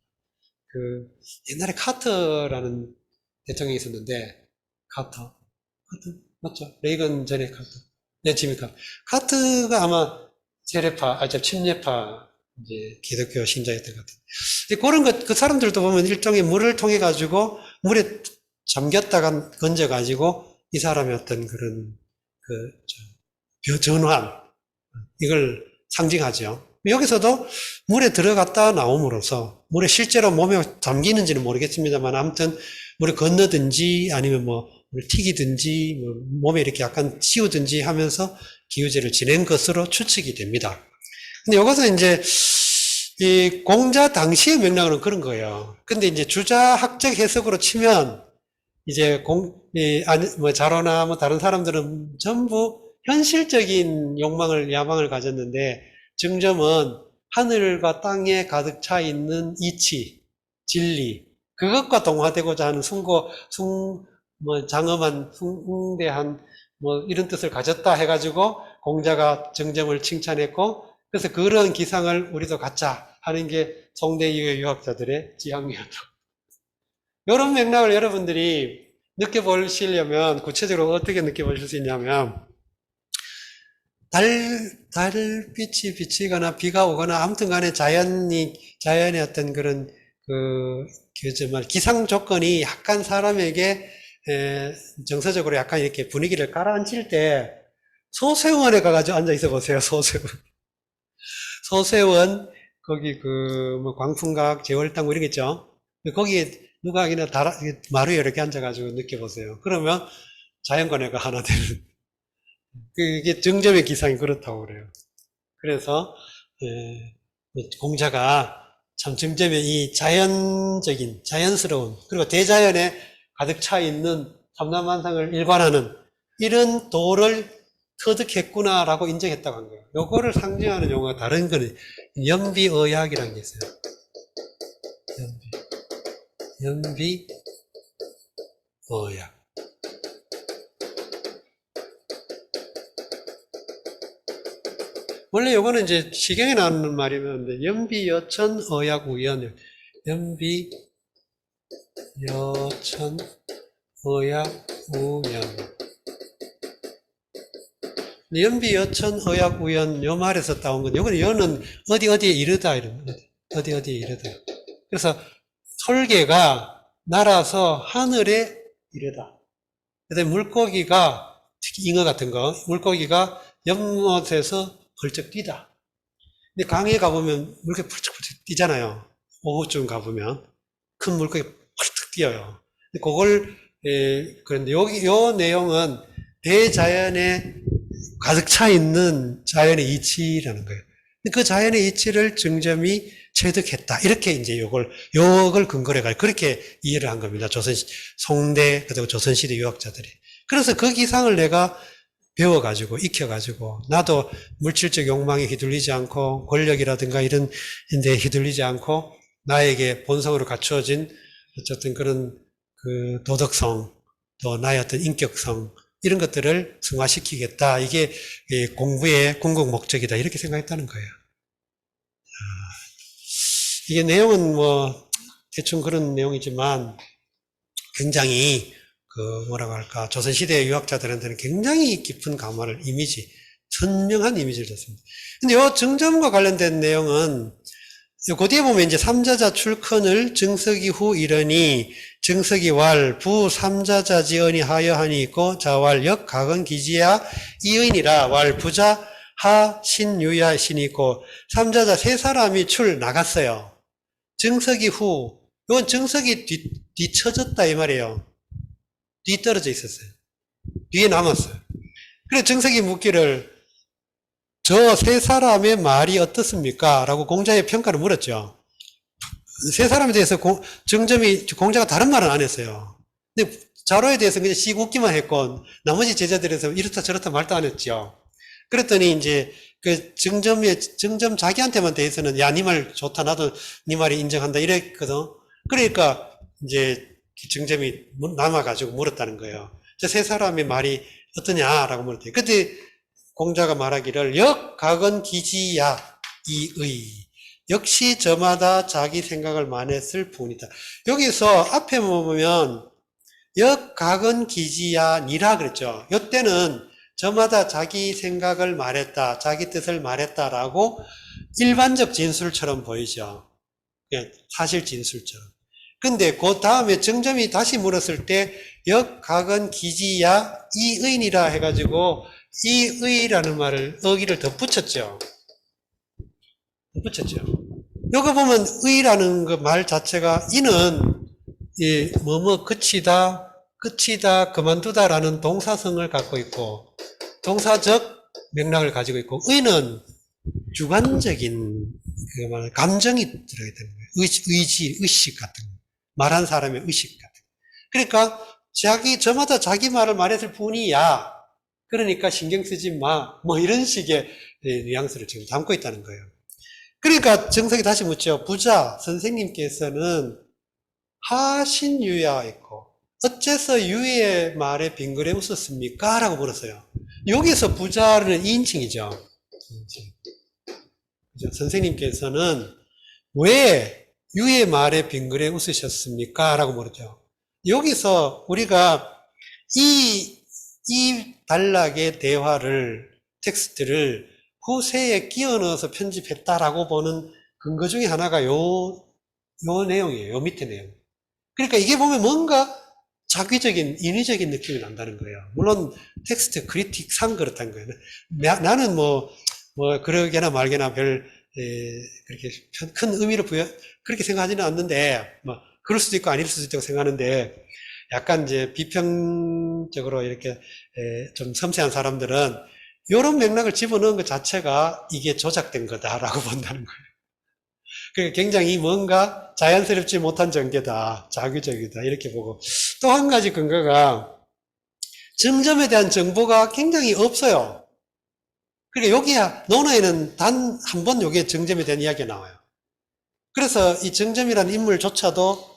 옛날에 카터라는 대통령이 있었는데, 카터 맞죠? 레이건 전에 카터. 네, 지미 카터가 아마 침례파, 이제 기독교 신자였던 것 같아요. 그런 그 사람들도 보면 일종의 물을 통해가지고, 물에 잠겼다가 건져가지고, 이 사람의 어떤 그런, 전환, 이걸 상징하죠. 여기서도 물에 들어갔다 나옴으로써, 물에 실제로 몸에 잠기는지는 모르겠습니다만, 아무튼, 물에 건너든지, 아니면 물 튀기든지, 몸에 이렇게 약간 치우든지 하면서 기우제를 지낸 것으로 추측이 됩니다. 근데 이것은 이제, 이 공자 당시의 맥락으로는 그런 거예요. 근데 이제 주자학적 해석으로 치면, 이제 자로나 다른 사람들은 전부 현실적인 야망을 가졌는데, 정점은 하늘과 땅에 가득 차 있는 이치, 진리, 그것과 동화되고자 하는 장엄한, 숭대한, 이런 뜻을 가졌다 해가지고, 공자가 정점을 칭찬했고, 그래서 그런 기상을 우리도 갖자 하는 게 송대 이후의 유학자들의 지향이었죠. 이런 맥락을 여러분들이 느껴보시려면, 구체적으로 어떻게 느껴보실 수 있냐면, 달빛이 비치거나 비가 오거나 아무튼 간에 자연의 어떤 그런, 정말 기상 조건이 약간 사람에게, 정서적으로 약간 이렇게 분위기를 깔아앉힐 때, 소세원에 가가지고 앉아 있어 보세요, 소세원. 소세원, 거기 뭐 광풍각, 제월당 뭐 이러겠죠? 거기에 누가 그냥 마루에 이렇게 앉아가지고 느껴보세요. 그러면 자연관해가 하나 되는. 이게 정점의 기상이 그렇다고 그래요. 그래서, 공자가 참 정점의 이 자연스러운, 그리고 대자연에 가득 차 있는 삼라만상을 일관하는 이런 도를 터득했구나라고 인정했다고 한 거예요. 요거를 상징하는 용어가 다른 거는 연비의학이라는 게 있어요. 연비의학. 원래 요거는 이제 시경에 나오는 말이면 연비여천 의학우연, 연비여천 의학우연. 연비여천 의학우연 요 말에서 따온 건데, 요거는 여는 어디에 이르다 이런 어디에 이르다. 그래서 솔개가 날아서 하늘에 이르다. 그다음에 물고기가, 특히 잉어 같은 거, 물고기가 연못에서 벌쩍 뛰다. 근데 강에 가보면 물고기 펄쩍펄쩍 뛰잖아요. 오후쯤 가보면 큰 물고기 펄쩍 뛰어요. 근데 그걸, 그런데 요 내용은 대자연에 가득 차 있는 자연의 이치라는 거예요. 그 자연의 이치를 정점이 체득했다. 이렇게 이제 요걸 근거로 해가지고 그렇게 이해를 한 겁니다. 송대, 그리고 조선시대 유학자들이. 그래서 그 기상을 내가 배워가지고, 익혀가지고, 나도 물질적 욕망에 휘둘리지 않고, 권력이라든가 이런 데 휘둘리지 않고, 나에게 본성으로 갖추어진 어쨌든 그런 그 도덕성, 또 나의 어떤 인격성, 이런 것들을 승화시키겠다. 이게 공부의 궁극 목적이다. 이렇게 생각했다는 거예요. 이게 내용은 뭐, 대충 그런 내용이지만, 굉장히 뭐라고 할까, 조선시대 유학자들한테는 굉장히 깊은 감화를, 선명한 이미지를 줬습니다. 근데 요 정점과 관련된 내용은, 그 뒤에 보면 이제 삼자자 출컨을 정석이 후 이러니, 정석이 왈, 부 삼자자 지언이 하여하니 있고, 자왈 역 각은 기지야 이의니라, 왈 부자 하 신유야 신이 있고, 삼자자 세 사람이 나갔어요. 정석이 후, 이건 정석이 뒤쳐졌다 이 말이에요. 뒤떨어져 있었어요. 뒤에 남았어요. 그래 정석이 묻기를 저 세 사람의 말이 어떻습니까? 라고 공자의 평가를 물었죠. 세 사람에 대해서 공자가 다른 말은 안 했어요. 근데 자로에 대해서 그냥 씩 웃기만 했고 나머지 제자들에서 이렇다 저렇다 말도 안 했죠. 그랬더니 이제 그 정점 자기한테만 대해서는 야, 네 말 좋다. 나도 네 말이 인정한다. 이랬거든. 그러니까 이제 정점이 남아가지고 물었다는 거예요. 저 세 사람의 말이 어떠냐라고 물었대요. 그때 공자가 말하기를 역각은 기지야 이의. 역시 저마다 자기 생각을 말했을 뿐이다. 여기서 앞에 보면 역각은 기지야 니라 그랬죠. 이때는 저마다 자기 생각을 말했다, 자기 뜻을 말했다라고 일반적 진술처럼 보이죠. 그냥 사실 진술처럼. 근데 그 다음에 정점이 다시 물었을 때 역각은 기지야 이의니라 해가지고 이의라는 말을 어기를 덧붙였죠. 여기 보면 의라는 그 말 자체가 이는 끝이다, 그만두다라는 동사성을 갖고 있고 동사적 맥락을 가지고 있고 의는 주관적인 감정이 들어야 되는 거예요. 의지, 의식 같은 거. 말한 사람의 의식 같은 거. 그러니까 저마다 자기 말을 말했을 뿐이야. 그러니까 신경 쓰지 마. 뭐 이런 식의 뉘앙스를 지금 담고 있다는 거예요. 그러니까 정석이 다시 묻죠. 부자 선생님께서는 하신유야 했고 어째서 유의 말에 빙그레 웃었습니까? 라고 물었어요. 여기서 부자는 2인칭이죠. 선생님께서는 왜 유의 말에 빙그레 웃으셨습니까? 라고 물었죠. 여기서 우리가 이 단락의 대화를 텍스트를 후세에 끼워 넣어서 편집했다라고 보는 근거 중에 하나가 요 내용이에요. 요 밑에 내용. 그러니까 이게 보면 뭔가 자기적인, 인위적인 느낌이 난다는 거예요. 물론 텍스트 크리틱상 그렇다는 거예요. 나는 그러게나 말게나 그렇게 큰 의미를 그렇게 생각하지는 않는데, 그럴 수도 있고 아닐 수도 있다고 생각하는데, 약간 이제 비평적으로 이렇게 좀 섬세한 사람들은 이런 맥락을 집어넣은 것 자체가 이게 조작된 거다라고 본다는 거예요. 그러니까 굉장히 뭔가 자연스럽지 못한 전개다, 자규적이다 이렇게 보고, 또 한 가지 근거가 정점에 대한 정보가 굉장히 없어요. 그러니까 여기야 논어에는 단 한 번 여기에 정점에 대한 이야기가 나와요. 그래서 이 정점이라는 인물조차도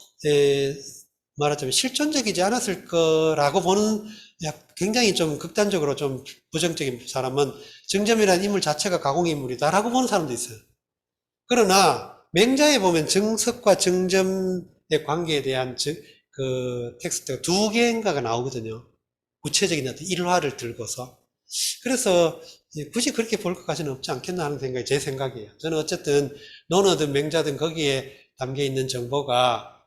말하자면 실존적이지 않았을 거라고 보는 굉장히 좀 극단적으로 좀 부정적인 사람은 정점이라는 인물 자체가 가공의 인물이다라고 보는 사람도 있어요. 그러나 맹자에 보면 정석과 정점의 관계에 대한 그 텍스트가 두 개인가가 나오거든요. 구체적인 어떤 일화를 들고서. 그래서 굳이 그렇게 볼 것까지는 없지 않겠나 하는 생각이 제 생각이에요. 저는 어쨌든 논어든 맹자든 거기에 담겨 있는 정보가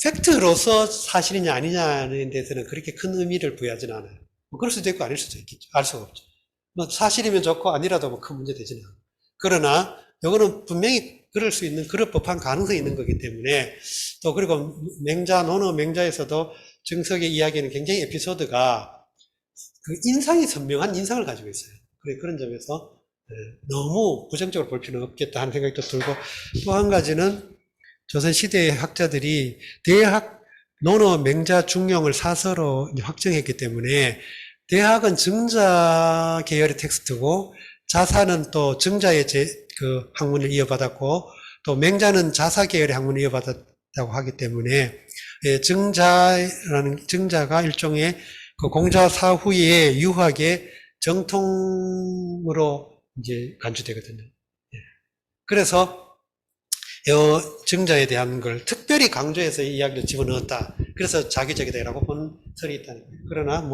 팩트로서 사실이냐 아니냐는 데서는 그렇게 큰 의미를 부여하지는 않아요. 그럴 수도 있고 아닐 수도 있겠죠. 알 수가 없죠. 사실이면 좋고 아니라도 큰 문제 되지는 않아요. 그러나 이거는 분명히 그럴 법한 가능성이 있는 거기 때문에, 또 그리고 논어 맹자에서도 정석의 이야기는 굉장히 에피소드가 그 인상이 선명한 인상을 가지고 있어요. 그런 점에서 너무 부정적으로 볼 필요는 없겠다 하는 생각도 들고, 또 한 가지는 조선시대의 학자들이 논어 맹자 중용을 사서로 확정했기 때문에, 대학은 정자 계열의 텍스트고 자사는 또 정자의 그 학문을 이어받았고, 또 맹자는 자사 계열의 학문을 이어받았다고 하기 때문에 정자가 일종의 그 공자 사후의 유학의 정통으로 이제 간주되거든요. 그래서 정자에 대한 걸 특별히 강조해서 이 이야기를 집어넣었다. 그래서 자기적이다라고 보는 설이 있다는 거예요. 그러나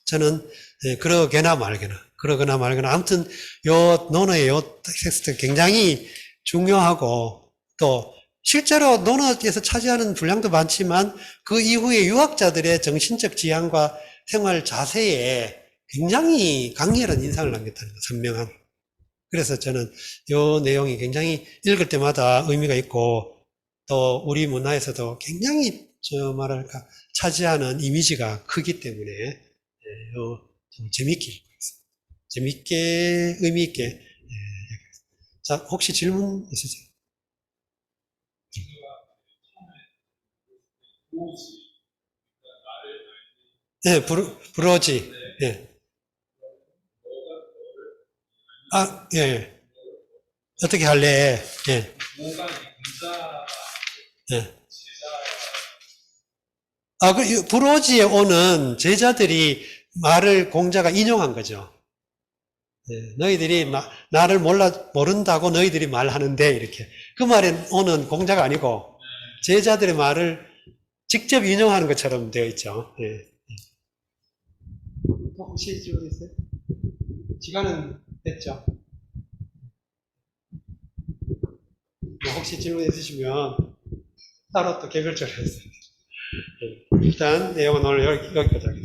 저는 그러거나 말거나 아무튼 논어의 텍스트 굉장히 중요하고, 또 실제로 논어에서 차지하는 분량도 많지만 그 이후에 유학자들의 정신적 지향과 생활 자세에 굉장히 강렬한 인상을 남겼다는 거예요. 선명한. 그래서 저는 이 내용이 굉장히 읽을 때마다 의미가 있고, 또 우리 문화에서도 굉장히 차지하는 이미지가 크기 때문에 좀 재밌게 읽고 있습니다. 재밌게, 의미 있게. 자, 혹시 질문 있으세요? 네, 브로지. 네. 예. 어떻게 할래? 예. 예. 브로지에 오는 제자들이 말을 공자가 인용한 거죠. 예. 너희들이 나를 모른다고 너희들이 말하는데, 이렇게. 그 말에 오는 공자가 아니고, 제자들의 말을 직접 인용하는 것처럼 되어 있죠. 예. 혹시 질문 있어요? 시간은 됐죠? 혹시 질문 있으시면 따로 또 개별적으로 했어요. 일단 내용은 오늘 여기까지 하겠습니다.